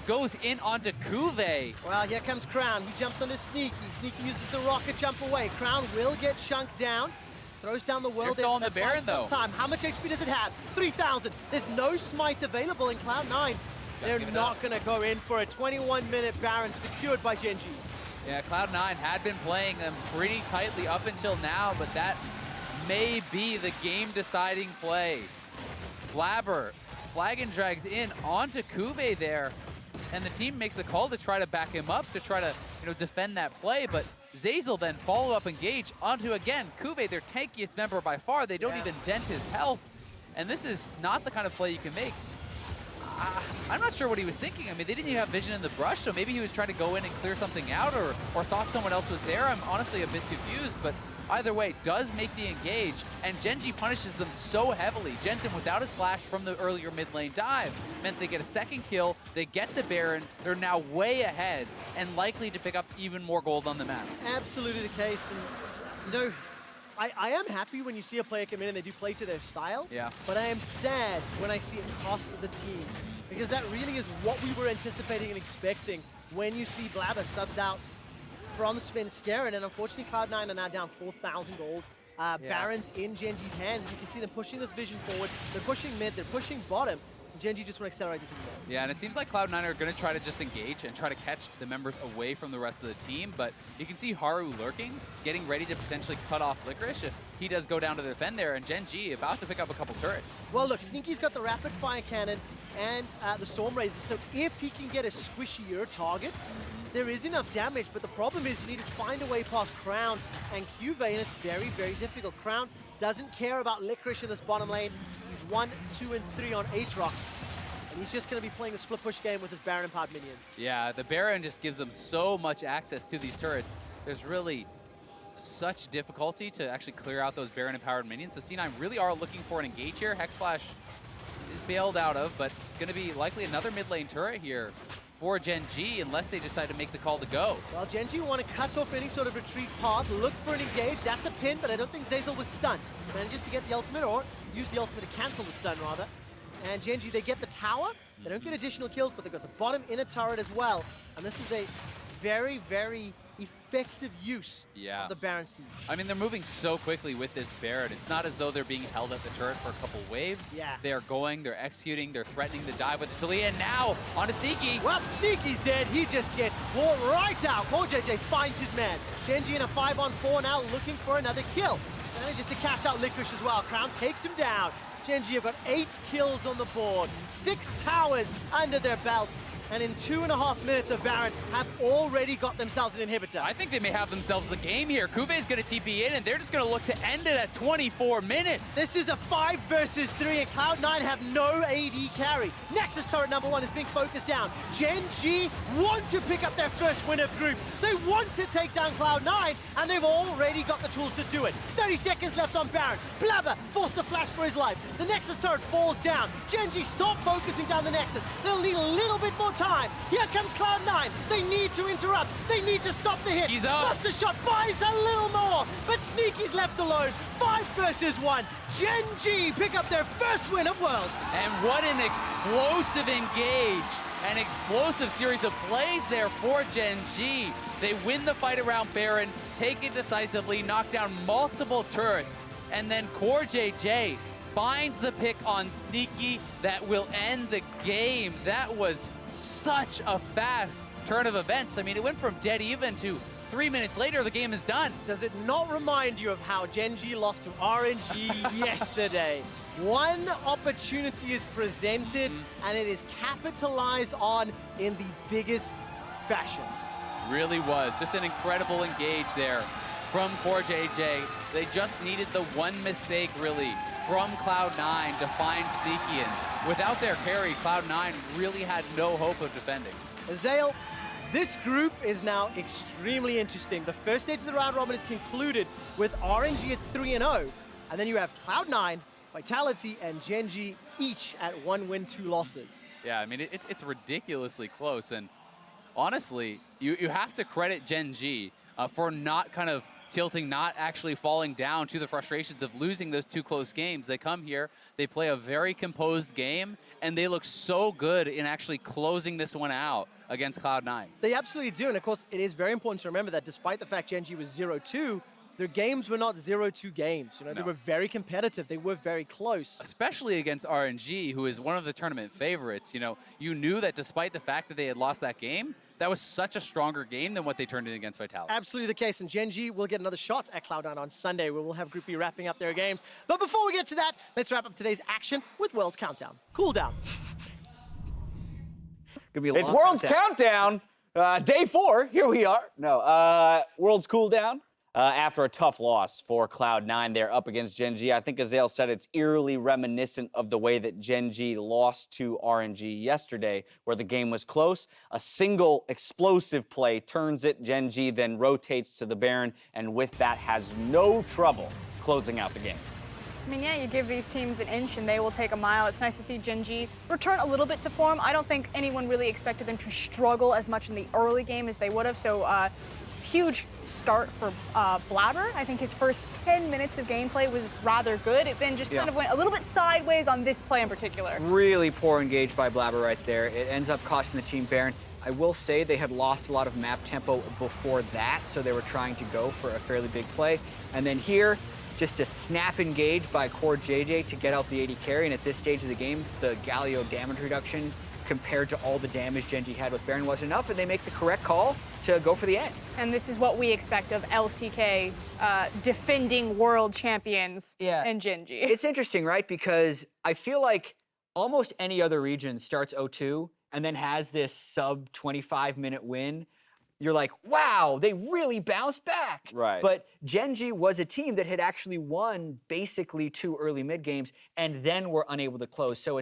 goes in onto CuVee. Well, here comes Crown. He jumps onto Sneaky. Sneaky uses the rocket jump away. Crown will get chunked down. Throws down the world. They're still on the Baron, though. Time. How much HP does it have? 3,000. There's no smite available in Cloud9. They're not going to go in for a 21-minute Baron secured by Gen.G. Yeah, Cloud9 had been playing them pretty tightly up until now, but that may be the game-deciding play. Blaber flag and drags in onto CuVee there, and the team makes the call to try to back him up, to try to defend that play, but Zeyzal then follow-up engage onto, again, CuVee, their tankiest member by far. They don't even dent his health, and this is not the kind of play you can make. I'm not sure what he was thinking. I mean, they didn't even have vision in the brush, so maybe he was trying to go in and clear something out or thought someone else was there. I'm honestly a bit confused, but either way, does make the engage, and Gen.G punishes them so heavily. Jensen, without his flash from the earlier mid lane dive, meant they get a second kill, they get the Baron, they're now way ahead and likely to pick up even more gold on the map. Absolutely the case, and you know, I am happy when you see a player come in and they do play to their style, but I am sad when I see it cost the team, because that really is what we were anticipating and expecting when you see Blaber subs out from Svenskeren, and unfortunately Cloud9 are now down 4,000 gold. Baron's in Gen.G's hands, and you can see them pushing this vision forward. They're pushing mid, they're pushing bottom. Gen.G just want to accelerate this again. Yeah, and it seems like Cloud9 are going to try to just engage and try to catch the members away from the rest of the team, but you can see Haru lurking, getting ready to potentially cut off Licorice if he does go down to defend there, and Gen.G about to pick up a couple turrets. Well, look, Sneaky's got the rapid fire cannon and the Storm Razor, so if he can get a squishier target, there is enough damage, but the problem is you need to find a way past Crown and CuVee, and it's very, very difficult. Crown doesn't care about Licorice in this bottom lane. He's 1, 2, and 3 on Aatrox. And he's just going to be playing the split push game with his Baron pod minions. Yeah, the Baron just gives them so much access to these turrets. There's really such difficulty to actually clear out those Baron-empowered minions. So C9 really are looking for an engage here. Hex Flash is bailed out of, but it's going to be likely another mid lane turret here for Gen.G unless they decide to make the call to go. Well, Gen.G want to cut off any sort of retreat path, look for an engage. That's a pin, but I don't think Zeyzal was stunned. Manages to get the ultimate, or use the ultimate to cancel the stun, rather. And Gen.G, they get the tower. They don't get additional kills, but they've got the bottom inner turret as well. And this is a very, very effective use of the Baron Siege. I mean, they're moving so quickly with this Baron. It's not as though they're being held at the turret for a couple waves. Yeah. They're going, they're executing, they're threatening the dive with the Taliyah, and now on a Sneaky. Well, Sneaky's dead. He just gets brought right out. CoreJJ finds his man. Gen.G in a 5-on-4 now, looking for another kill. Manages to catch out Licorice as well. Crown takes him down. Gen.G have got 8 kills on the board, 6 towers under their belt, and in 2.5 minutes of Baron have already got themselves an inhibitor. I think they may have themselves the game here. CuVee's going to TP in, and they're just going to look to end it at 24 minutes. This is a 5 versus 3, and Cloud9 have no AD carry. Nexus turret number 1 is being focused down. Gen.G want to pick up their first win of groups. They want to take down Cloud9, and they've already got the tools to do it. 30 seconds left on Baron. Blaber forced to flash for his life. The Nexus turret falls down. Gen.G stop focusing down the Nexus. They'll need a little bit more time. Here comes Cloud9. They need to interrupt. They need to stop the hit. He's up. Buster shot buys a little more, but Sneaky's left alone. 5 versus 1. Gen.G pick up their first win of Worlds. And what an explosive engage. An explosive series of plays there for Gen.G. They win the fight around Baron, take it decisively, knock down multiple turrets, and then CoreJJ finds the pick on Sneaky that will end the game. That was such a fast turn of events. I mean, it went from dead even to 3 minutes later, the game is done. Does it not remind you of how Gen.G lost to RNG yesterday? One opportunity is presented, and it is capitalized on in the biggest fashion. Really was. Just an incredible engage there from CoreJJ. They just needed the one mistake, really, from Cloud9 to find Sneaky, and without their carry, Cloud9 really had no hope of defending. Zeyzal, this group is now extremely interesting. The first stage of the round robin is concluded with RNG at 3-0, and then you have Cloud9, Vitality, and Gen.G each at 1 win, 2 losses. Yeah, I mean, it's ridiculously close, and honestly, you have to credit Gen.G for not kind of tilting, not actually falling down to the frustrations of losing those 2 close games. They come here, they play a very composed game, and they look so good in actually closing this one out against Cloud9. They absolutely do, and of course, it is very important to remember that despite the fact Gen.G was 0-2, their games were not 0-2 games. You know, they were very competitive. They were very close. Especially against RNG, who is one of the tournament favorites. You know, you knew that despite the fact that they had lost that game, that was such a stronger game than what they turned in against Vitality. Absolutely the case, and Gen.G will get another shot at Cloud9 on Sunday, where we'll have Group B wrapping up their games. But before we get to that, let's wrap up today's action with Worlds Countdown. Cool down. It's Worlds Countdown. Day 4, here we are. No, Worlds Cooldown. After a tough loss for Cloud9, they're up against Gen.G. I think Azale said it's eerily reminiscent of the way that Gen.G lost to RNG yesterday, where the game was close. A single explosive play turns it. Gen.G then rotates to the Baron, and with that has no trouble closing out the game. I mean, yeah, you give these teams an inch and they will take a mile. It's nice to see Gen.G return a little bit to form. I don't think anyone really expected them to struggle as much in the early game as they would have, so huge start for Blaber. I think his first 10 minutes of gameplay was rather good. It then just kind of went a little bit sideways on this play in particular. Really poor engage by Blaber right there. It ends up costing the team Baron. I will say they had lost a lot of map tempo before that, so they were trying to go for a fairly big play. And then here, just a snap engage by CoreJJ to get out the AD carry, and at this stage of the game, the Galio damage reduction compared to all the damage Gen.G had with Baron wasn't enough, and they make the correct call to go for the end. And this is what we expect of LCK defending world champions in Gen.G. It's interesting, right? Because I feel like almost any other region starts 0-2 and then has this sub 25-minute win. You're like, wow, they really bounced back. Right. But Gen.G was a team that had actually won basically 2 early mid games and then were unable to close. So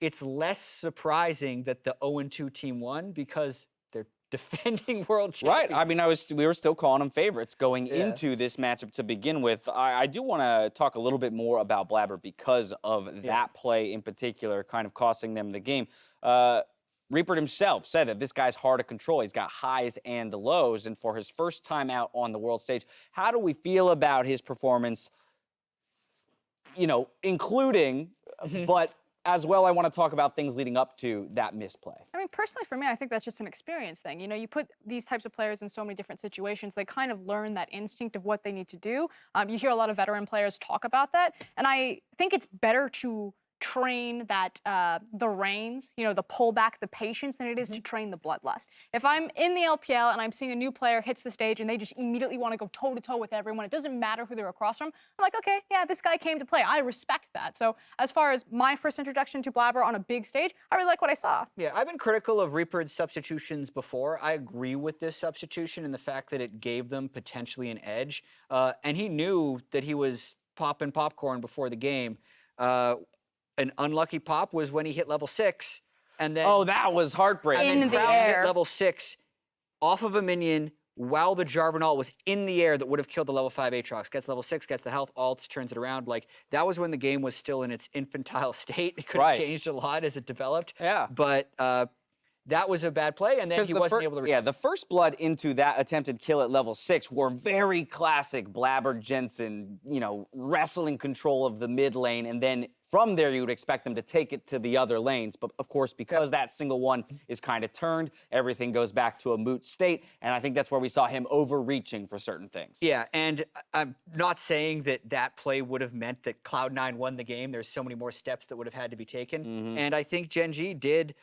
it's less surprising that the 0-2 team won because they're defending world champions. Right. I mean, we were still calling them favorites going into this matchup to begin with. I do want to talk a little bit more about Blaber because of that play in particular, kind of costing them the game. Reaper himself said that this guy's hard to control. He's got highs and lows, and for his first time out on the world stage, how do we feel about his performance, you know, including, but as well, I want to talk about things leading up to that misplay. I mean, personally, for me, I think that's just an experience thing. You know, you put these types of players in so many different situations, they kind of learn that instinct of what they need to do. You hear a lot of veteran players talk about that, and I think it's better to train that the reins, you know, the pullback, the patience, than it is to train the bloodlust. If I'm in the LPL and I'm seeing a new player hits the stage and they just immediately want to go toe-to-toe with everyone, it doesn't matter who they're across from, I'm like, okay, yeah, this guy came to play. I respect that. So as far as my first introduction to Blaber on a big stage, I really like what I saw. Yeah, I've been critical of Reaper's substitutions before. I agree with this substitution and the fact that it gave them potentially an edge. And he knew that he was popping popcorn before the game. An unlucky pop was when he hit level 6, and then that was heartbreaking. In the air. hit level 6 off of a minion while the Jarvan ult was in the air that would have killed the level 5 Aatrox. Gets level 6, gets the health, ults, turns it around. Like, that was when the game was still in its infantile state. It could have changed a lot as it developed. Yeah. But that was a bad play, and then he wasn't able to... Yeah, the first blood into that attempted kill at level 6 were very classic Blaber Jensen, you know, wrestling control of the mid lane, and then from there you would expect them to take it to the other lanes. But of course, because that single one is kind of turned, everything goes back to a moot state, and I think that's where we saw him overreaching for certain things. Yeah, and I'm not saying that that play would have meant that Cloud9 won the game. There's so many more steps that would have had to be taken, and I think Gen.G did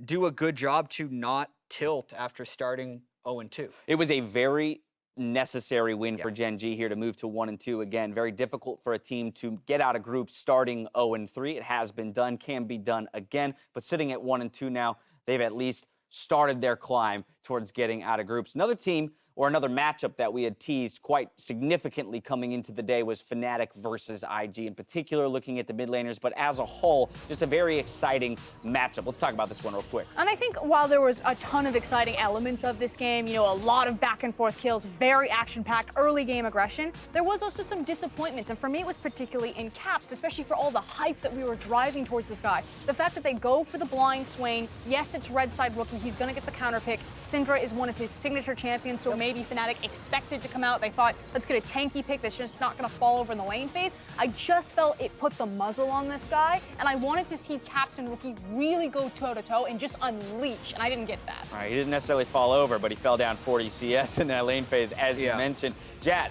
do a good job to not tilt after starting 0-2. It was a very necessary win for Gen.G here to move to 1-2. Again, very difficult for a team to get out of groups starting 0-3. It has been done, can be done again, but sitting at 1-2 now, they've at least started their climb towards getting out of groups. Another team, or another matchup that we had teased quite significantly coming into the day, was Fnatic versus IG, in particular looking at the mid laners, but as a whole, just a very exciting matchup. Let's talk about this one real quick. And I think while there was a ton of exciting elements of this game, you know, a lot of back and forth kills, very action-packed, early game aggression, there was also some disappointments. And for me, it was particularly in Caps, especially for all the hype that we were driving towards this guy. The fact that they go for the blind Swain, yes, it's red side rookie, he's gonna get the counter pick. Syndra is one of his signature champions, so maybe Fnatic expected to come out. They thought, let's get a tanky pick that's just not gonna fall over in the lane phase. I just felt it put the muzzle on this guy, and I wanted to see Caps and Rookie really go toe-to-toe and just unleash, and I didn't get that. All right, he didn't necessarily fall over, but he fell down 40 CS in that lane phase, as you mentioned. Jat,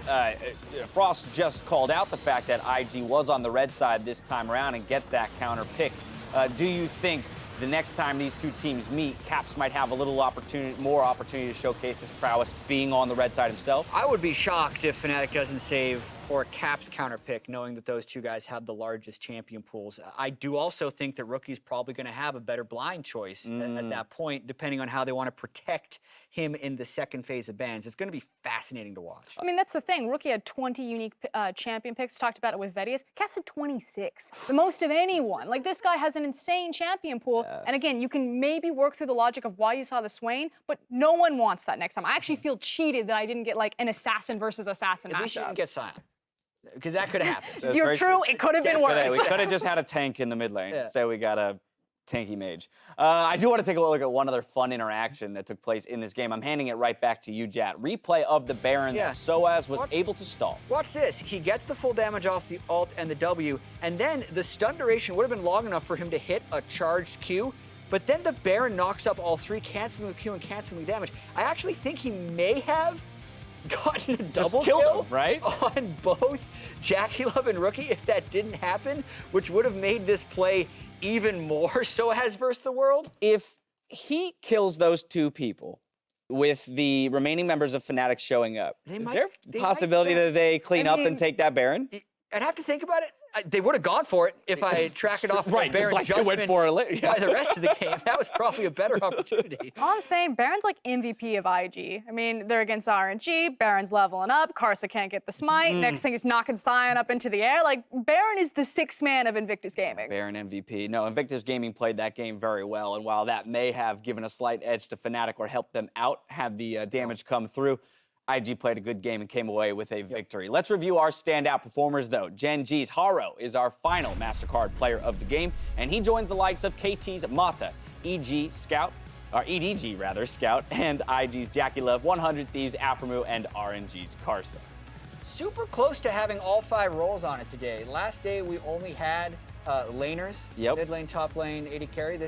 Frost just called out the fact that IG was on the red side this time around and gets that counter pick. Do you think the next time these two teams meet, Caps might have a little more opportunity to showcase his prowess being on the red side himself? I would be shocked if Fnatic doesn't save for a Caps counter pick, knowing that those two guys have the largest champion pools. I do also think that Rookie's probably going to have a better blind choice at that point, depending on how they want to protect him in the second phase of bans. It's going to be fascinating to watch. I mean, that's the thing. Rookie had 20 unique champion picks. Talked about it with Vedius. Caps had 26, the most of anyone. Like, this guy has an insane champion pool. And again, you can maybe work through the logic of why you saw the Swain, but no one wants that next time. I actually feel cheated that I didn't get like an assassin versus assassin matchup. At least you didn't get Sion, because that could have happened. You're true. It could have been worse. We could have just had a tank in the mid lane. So we got a tanky mage. I do want to take a look at one other fun interaction that took place in this game. I'm handing it right back to you, Jat. Replay of the Baron that Soaz was able to stall. Watch this. He gets the full damage off the ult and the W, and then the stun duration would have been long enough for him to hit a charged Q, but then the Baron knocks up all three, canceling the Q and canceling the damage. I actually think he may have gotten a double kill right? on both JackeyLove and Rookie if that didn't happen, which would have made this play even more Soaz versus the world. If he kills those two people with the remaining members of Fnatic showing up, is there a possibility that they clean up and take that Baron? I'd have to think about it. They would have gone for it if I track it off right, Baron just like judgment they went for by the rest of the game. That was probably a better opportunity. All I'm saying, Baron's like MVP of IG. I mean, they're against RNG, Baron's leveling up, Karsa can't get the smite, next thing he's knocking Sion up into the air. Like, Baron is the sixth man of Invictus Gaming. Baron MVP. No, Invictus Gaming played that game very well, and while that may have given a slight edge to Fnatic or helped them out had the damage come through, IG played a good game and came away with a victory. Let's review our standout performers, though. Gen.G's Haru is our final MasterCard player of the game, and he joins the likes of KT's Mata, EDG Scout, and IG's JackeyLove, 100 Thieves, Aphromoo, and RNG's Karsa. Super close to having all 5 roles on it today. Last day we only had Laners, Yep. mid lane, top lane, AD carry.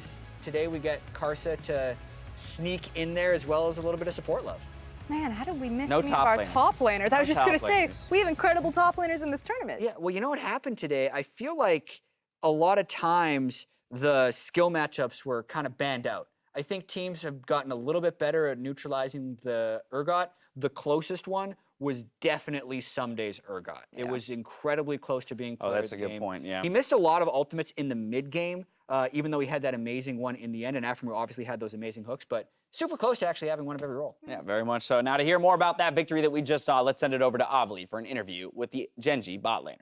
Today we get Karsa to sneak in there as well as a little bit of support love. Man, how did we miss No any of top our laners. top laners? I was No just going to top say, laners. we have incredible top laners in this tournament. Yeah, well, you know what happened today? I feel like a lot of times the skill matchups were kind of banned out. I think teams have gotten a little bit better at neutralizing the Urgot. The closest one was definitely some days Urgot. It was incredibly close to being player that's of a the good game. point, yeah. He missed a lot of ultimates in the mid game, even though he had that amazing one in the end, and Aftermoon obviously had those amazing hooks, but super close to actually having one of every role. Yeah, very much so. Now to hear more about that victory that we just saw, let's send it over to Avli for an interview with the Gen.G bot laner.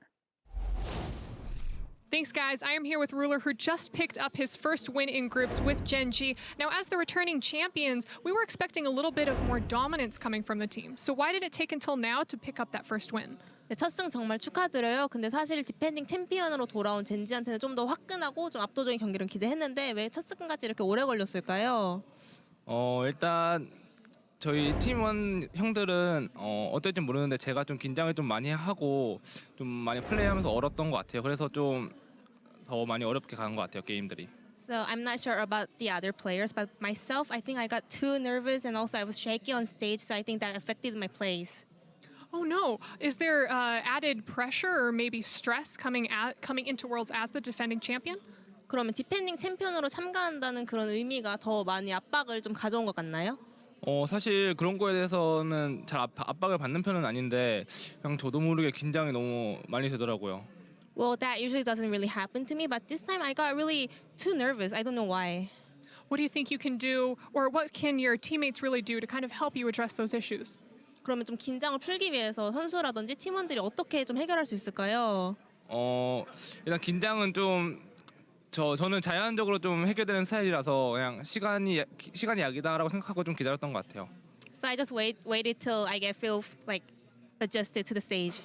Thanks, guys. I am here with Ruler, who just picked up his first win in groups with Gen.G. Now, as the returning champions, we were expecting a little bit of more dominance coming from the team. So why did it take until now to pick up that first win? 네, 첫 승 정말 축하드려요. 근데 사실 디펜딩 챔피언으로 돌아온 젠지한테는 좀 더 화끈하고 좀 압도적인 경기를 기대했는데 왜 첫 승까지 이렇게 오래 걸렸을까요? 일단 저희 팀원 형들은 어떨지 모르는데 제가 좀 긴장을 좀 많이 하고 좀 많이 플레이하면서 얼었던 것 같아요. 그래서 좀 더 많이 어렵게 가는 것 같아요, 게임들이. So I'm not sure about the other players, but myself, I think I got too nervous and also I was shaky on stage, so I think that affected my plays. Oh no! Is there added pressure or maybe stress coming into Worlds as the defending champion? 그러면 디펜딩 챔피언으로 참가한다는 그런 의미가 더 많이 압박을 좀 가져온 것 같나요? 사실 그런 거에 대해서는 잘 압박을 받는 편은 아닌데 그냥 저도 모르게 긴장이 너무 많이 되더라고요. Well, that usually doesn't really happen to me, but this time I got really too nervous. I don't know why. What do you think you can do, or what can your teammates really do to kind of help you address those issues? 그러면 좀 긴장을 풀기 위해서 선수라든지 팀원들이 어떻게 좀 해결할 수 있을까요? 일단 긴장은 좀 저는 자연적으로 좀 해결되는 스타일이라서 그냥 시간이 약이다라고 생각하고 좀 기다렸던 것 같아요. So I just waited till I feel like adjusted to the stage.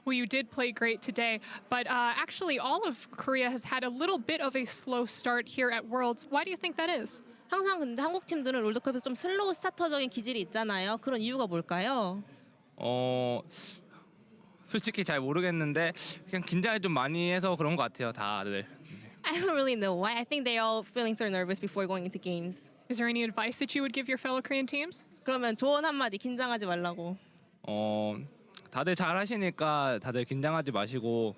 Well, you did play great today, but actually all of Korea has had a little bit of a slow start here at Worlds. Why do you think that is? 항상 근데 한국 팀들은 롤드컵에서 좀 슬로우 스타터적인 기질이 있잖아요. 그런 이유가 뭘까요? 솔직히 잘 모르겠는데 그냥 긴장을 좀 많이 해서 그런 것 같아요, 다들. I don't really know why. I think they're all feeling so nervous before going into games. Is there any advice that you would give your fellow Korean teams? 그러면 조언 한마디 긴장하지 말라고. 다들 잘하시니까 다들 긴장하지 마시고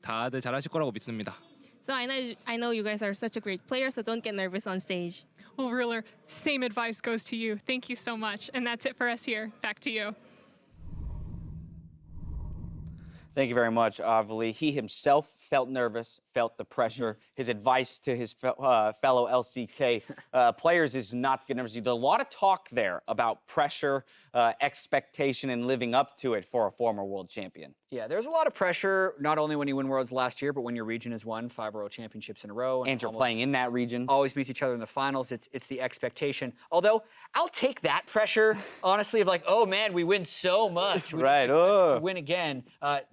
다들 잘하실 거라고 믿습니다. So I know you guys are such a great player, so don't get nervous on stage. Well, Ruler, same advice goes to you. Thank you so much. And that's it for us here. Back to you. Thank you very much, Avli. He himself felt nervous, felt the pressure. His advice to his fellow LCK players is not to get nervous. There's a lot of talk there about pressure, expectation, and living up to it for a former world champion. Yeah, there's a lot of pressure, not only when you win Worlds last year, but when your region has won 5 World Championships in a row. And you're playing in that region. Always meets each other in the finals. It's the expectation. Although, I'll take that pressure, honestly, of like, oh man, we win so much. We Right. to win again.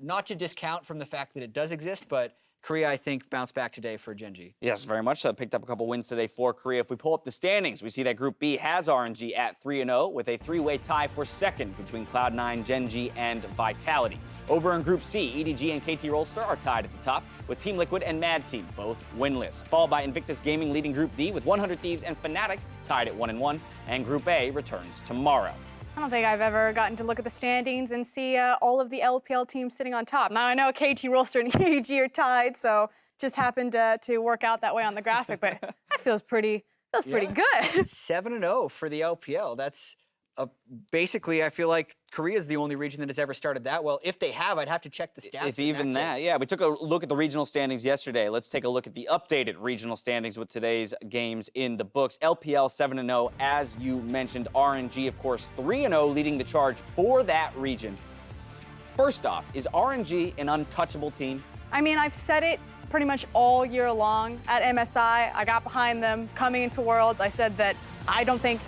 Not to discount from the fact that it does exist, but Korea, I think, bounced back today for Gen.G. Yes, very much so. Picked up a couple wins today for Korea. If we pull up the standings, we see that Group B has RNG at 3-0 with a three-way tie for second between Cloud9, Gen.G, and Vitality. Over in Group C, EDG and KT Rolster are tied at the top with Team Liquid and Mad Team both winless. Followed by Invictus Gaming leading Group D with 100 Thieves and Fnatic tied at 1-1. And Group A returns tomorrow. I don't think I've ever gotten to look at the standings and see all of the LPL teams sitting on top. Now, I know KT Rolster and EDG are tied, so just happened to work out that way on the graphic, but that feels pretty good. 7-0 for the LPL. That's basically, I feel like Korea is the only region that has ever started that well. If they have, I'd have to check the stats. If even that, yeah. We took a look at the regional standings yesterday. Let's take a look at the updated regional standings with today's games in the books. LPL 7-0, as you mentioned. RNG, of course, 3-0, leading the charge for that region. First off, is RNG an untouchable team? I mean, I've said it pretty much all year long at MSI. I got behind them coming into Worlds. I said that I don't think,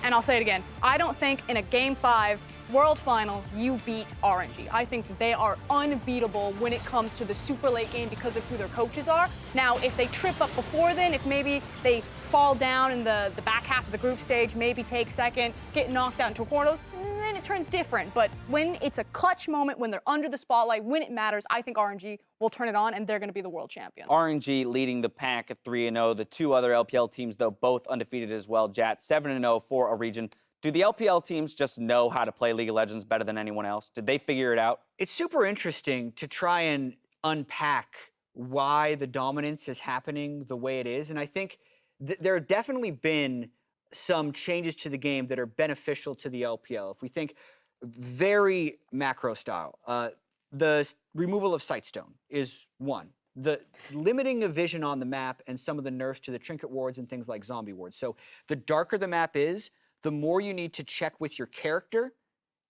and I'll say it again, I don't think in a Game 5 World Final you beat RNG. I think they are unbeatable when it comes to the super late game because of who their coaches are. Now, if they trip up before then, if maybe they fall down in the back half of the group stage, maybe take second, get knocked out into quarters, then it turns different, but when it's a clutch moment, when they're under the spotlight, when it matters, I think RNG will turn it on, and they're going to be the world champions. RNG leading the pack at 3-0. The two other LPL teams, though, both undefeated as well. Jat, 7-0 for a region. Do the LPL teams just know how to play League of Legends better than anyone else? Did they figure it out? It's super interesting to try and unpack why the dominance is happening the way it is. And I think there have definitely been some changes to the game that are beneficial to the LPL. If we think very macro style, the removal of Sightstone is one. The limiting of vision on the map and some of the nerfs to the trinket wards and things like zombie wards. So the darker the map is, the more you need to check with your character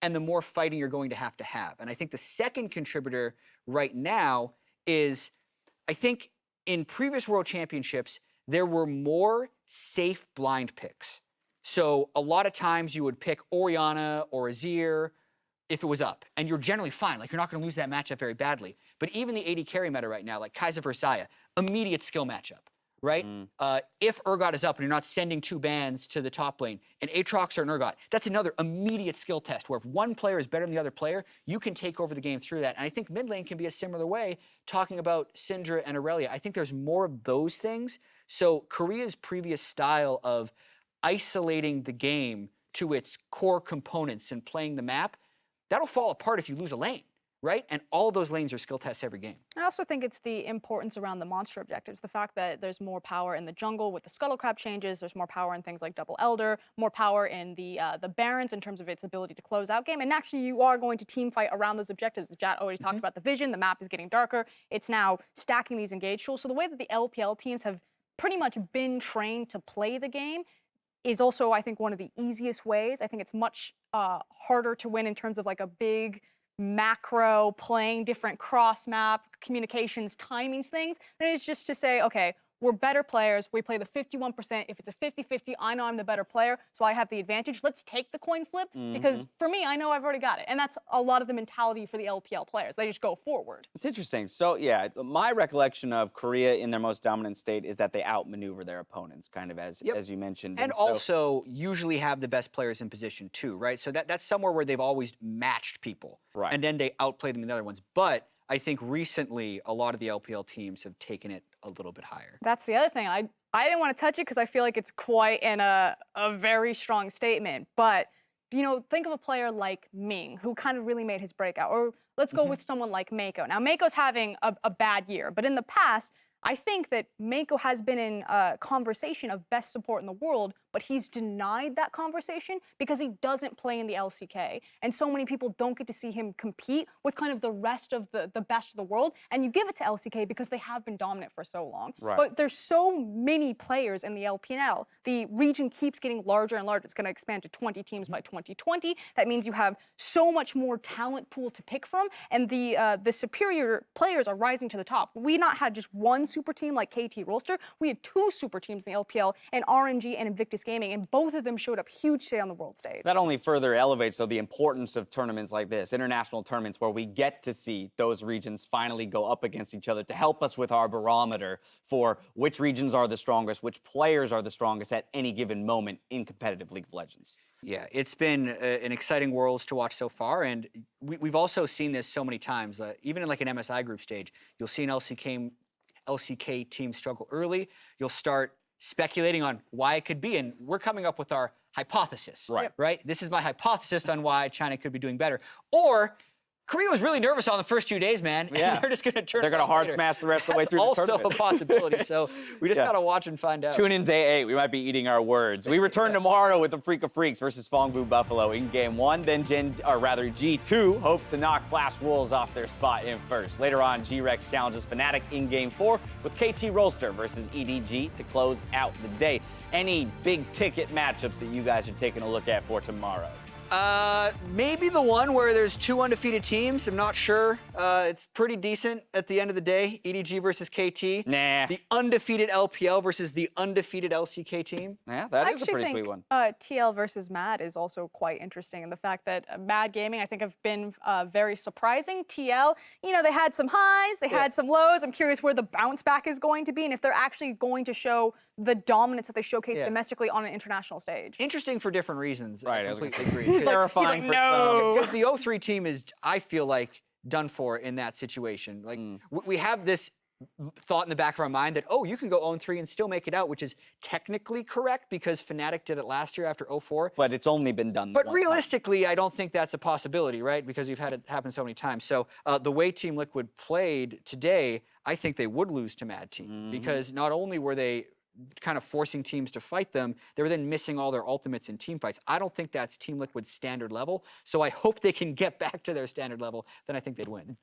and the more fighting you're going to have. And I think the second contributor right now is, I think in previous World Championships, there were more safe blind picks. So a lot of times you would pick Orianna or Azir if it was up, and you're generally fine. Like, you're not going to lose that matchup very badly. But even the AD carry meta right now, like Kai'Sa versus Xayah, immediate skill matchup, right? If Urgot is up and you're not sending two bans to the top lane, an Aatrox or an Urgot, that's another immediate skill test where if one player is better than the other player, you can take over the game through that. And I think mid lane can be a similar way, talking about Syndra and Aurelia. I think there's more of those things. So Korea's previous style of isolating the game to its core components and playing the map, that'll fall apart if you lose a lane, right? And all those lanes are skill tests every game. I also think it's the importance around the monster objectives. The fact that there's more power in the jungle with the Scuttle Crab changes, there's more power in things like Double Elder, more power in the Barons in terms of its ability to close out game. And actually, you are going to team fight around those objectives. Jat already talked about the vision. The map is getting darker. It's now stacking these engage tools. So the way that the LPL teams have pretty much been trained to play the game is also, I think, one of the easiest ways. I think it's much harder to win in terms of like a big macro playing different cross map communications timings things than it's just to say, okay, we're better players, we play the 51%. If it's a 50-50, I know I'm the better player, so I have the advantage. Let's take the coin flip, because for me, I know I've already got it. And that's a lot of the mentality for the LPL players. They just go forward. It's interesting. So, yeah, my recollection of Korea in their most dominant state is that they outmaneuver their opponents, kind of as you mentioned. And also usually have the best players in position too, right? So that's somewhere where they've always matched people. Right. And then they outplay them in the other ones. But I think recently a lot of the LPL teams have taken it a little bit higher. That's the other thing. I didn't want to touch it because I feel like it's quite a very strong statement. But, you know, think of a player like Ming, who kind of really made his breakout. Or let's go with someone like Mako. Now, Mako's having a bad year. But in the past, I think that Mako has been in a conversation of best support in the world, but he's denied that conversation because he doesn't play in the LCK. And so many people don't get to see him compete with kind of the rest of the best of the world. And you give it to LCK because they have been dominant for so long. Right. But there's so many players in the LPL. The region keeps getting larger and larger. It's going to expand to 20 teams by 2020. That means you have so much more talent pool to pick from. And the superior players are rising to the top. We not had just one super team like KT Rolster. We had two super teams in the LPL, and RNG and Invictus Gaming, and both of them showed up huge today on the world stage. That only further elevates, though, the importance of tournaments like this, international tournaments where we get to see those regions finally go up against each other to help us with our barometer for which regions are the strongest, which players are the strongest at any given moment in competitive League of Legends. Yeah, it's been an exciting Worlds to watch so far, and we've also seen this so many times. Even in like an MSI group stage, you'll see an LCK team struggle early. You'll start speculating on why it could be, and we're coming up with our hypothesis. Right? This is my hypothesis on why China could be doing better. Or Korea was really nervous on the first 2 days, man. Yeah. And they're just going to turn. They're going to hard smash the rest of the way through the tournament. Also a possibility. So we just got to watch and find out. Tune in day 8. We might be eating our words. We return tomorrow with the Freak of Freaks versus Fongbu Buffalo in Game 1. Then G2 hope to knock Flash Wolves off their spot in first. Later on, G-Rex challenges Fnatic in Game 4 with KT Rolster versus EDG to close out the day. Any big ticket matchups that you guys are taking a look at for tomorrow? Maybe the one where there's 2 undefeated teams. I'm not sure. It's pretty decent at the end of the day. EDG versus KT. Nah. The undefeated LPL versus the undefeated LCK team. Yeah, that is a pretty sweet one. TL versus Mad is also quite interesting. And the fact that Mad Gaming, I think, have been very surprising. TL, you know, they had some highs, they had some lows. I'm curious where the bounce back is going to be and if they're actually going to show the dominance that they showcase domestically on an international stage. Interesting for different reasons. Right, I I was completely agree. He's clarifying like, for some. Because the 0-3 team is, I feel like, done for in that situation. Like, we have this thought in the back of our mind that, oh, you can go 0-3 and still make it out, which is technically correct because Fnatic did it last year after 0-4. But it's only been done But one realistically, I don't think that's a possibility, right? Because you've had it happen so many times. So the way Team Liquid played today, I think they would lose to Mad Team because not only were they kind of forcing teams to fight them, they were then missing all their ultimates in team fights. I don't think that's Team Liquid's standard level. So I hope they can get back to their standard level. Then I think they'd win.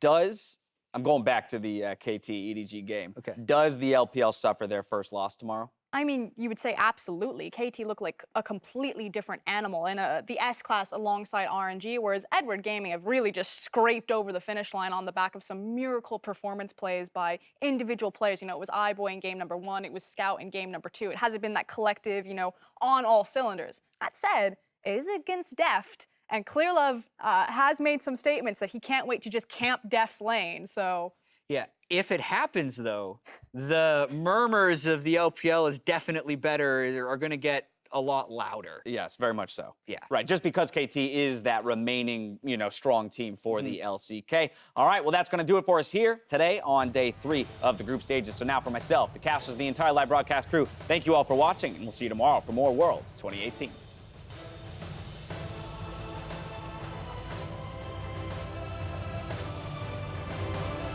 I'm going back to the KT EDG game. Okay. Does the LPL suffer their first loss tomorrow? I mean, you would say absolutely. KT looked like a completely different animal in the S-Class alongside RNG, whereas Edward Gaming have really just scraped over the finish line on the back of some miracle performance plays by individual players. You know, it was iBoy in game number 1, it was Scout in game number 2. It hasn't been that collective, you know, on all cylinders. That said, it is against Deft, and Clearlove has made some statements that he can't wait to just camp Deft's lane, so... Yeah, if it happens, though, the murmurs of the LPL is definitely better, are going to get a lot louder. Yes, very much so. Yeah. Right, just because KT is that remaining, you know, strong team for the LCK. All right, well, that's going to do it for us here today on day 3 of the group stages. So now for myself, the casters, the entire live broadcast crew, thank you all for watching, and we'll see you tomorrow for more Worlds 2018.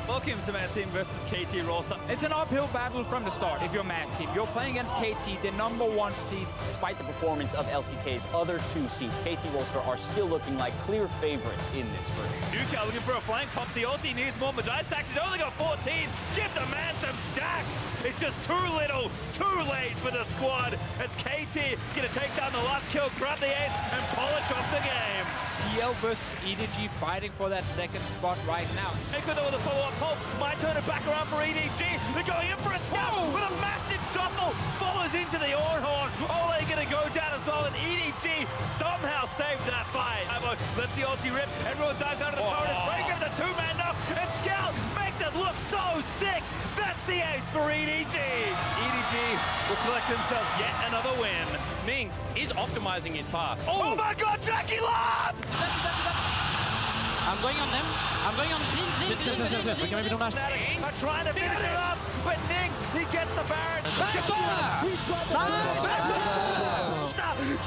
Welcome to Mad Team versus KT roster. It's an uphill battle from the start if you're Mad Team. You're playing against KT, the #1 seed. Despite the performance of LCK's other 2 seeds, KT roster are still looking like clear favorites in this group. Nuka looking for a flank, pops the ulti, needs more Madai stacks. He's only got 14. Give the man some stacks. It's just too little, too late for the squad as KT gonna take down the last kill, grab the ace, and polish off the game. TL versus EDG fighting for that second spot right now. Echo though with a follow-up pull. Might turn it back around for EDG. They're going in for a scout with a massive shuffle. Follows into the Ornhorn. Ole gonna go down as well, and EDG somehow saved that fight. Lets the ulti rip. Everyone dives out of the bonus. Break up the 2-man up, and Scout makes it look so sick. That's the ace for EDG. EDG will collect themselves yet another win. Ming is optimizing his path. Oh my god, Jackie Love! I'm going on them. I'm going on Zing. Are trying to finish it up, but Ning, he gets the Baron.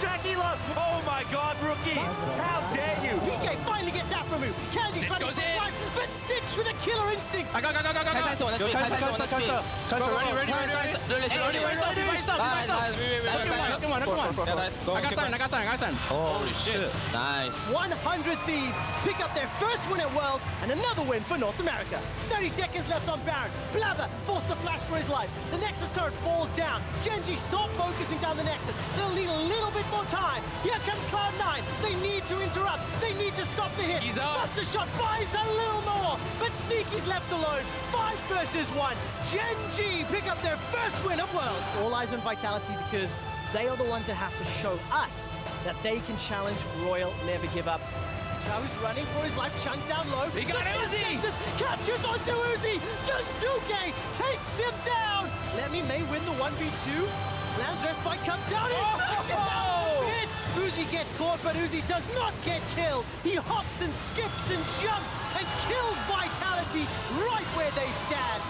Jackie Love, oh my god, rookie. How dare you? PK finally gets out from him. Candy goes in. But Stitch with a killer instinct. Go. Ready. Holy shit. Nice. 100 Thieves pick up their first win at Worlds and another win for North America. 30 seconds left on Baron. Blaber forced to flash for his life. The Nexus turret falls down. Gen.G stop focusing down the Nexus. They'll need a little bit more time. Here comes Cloud9. They need to interrupt. They need to stop the hit. He's up. Buster shot buys a little more, but Sneaky's left alone. 5 versus 1. Gen.G pick up their first win at Worlds. All eyes on Vitality because they are the ones that have to show us that they can challenge Royal Never Give Up. Haru's running for his life, chunked down low. He got Uzi! Captures onto Uzi! Josuke takes him down! Lemmy may win the 1v2. Lamb's Earthbite comes down and Uzi gets caught, but Uzi does not get killed. He hops and skips and jumps and kills Vitality right where they stand.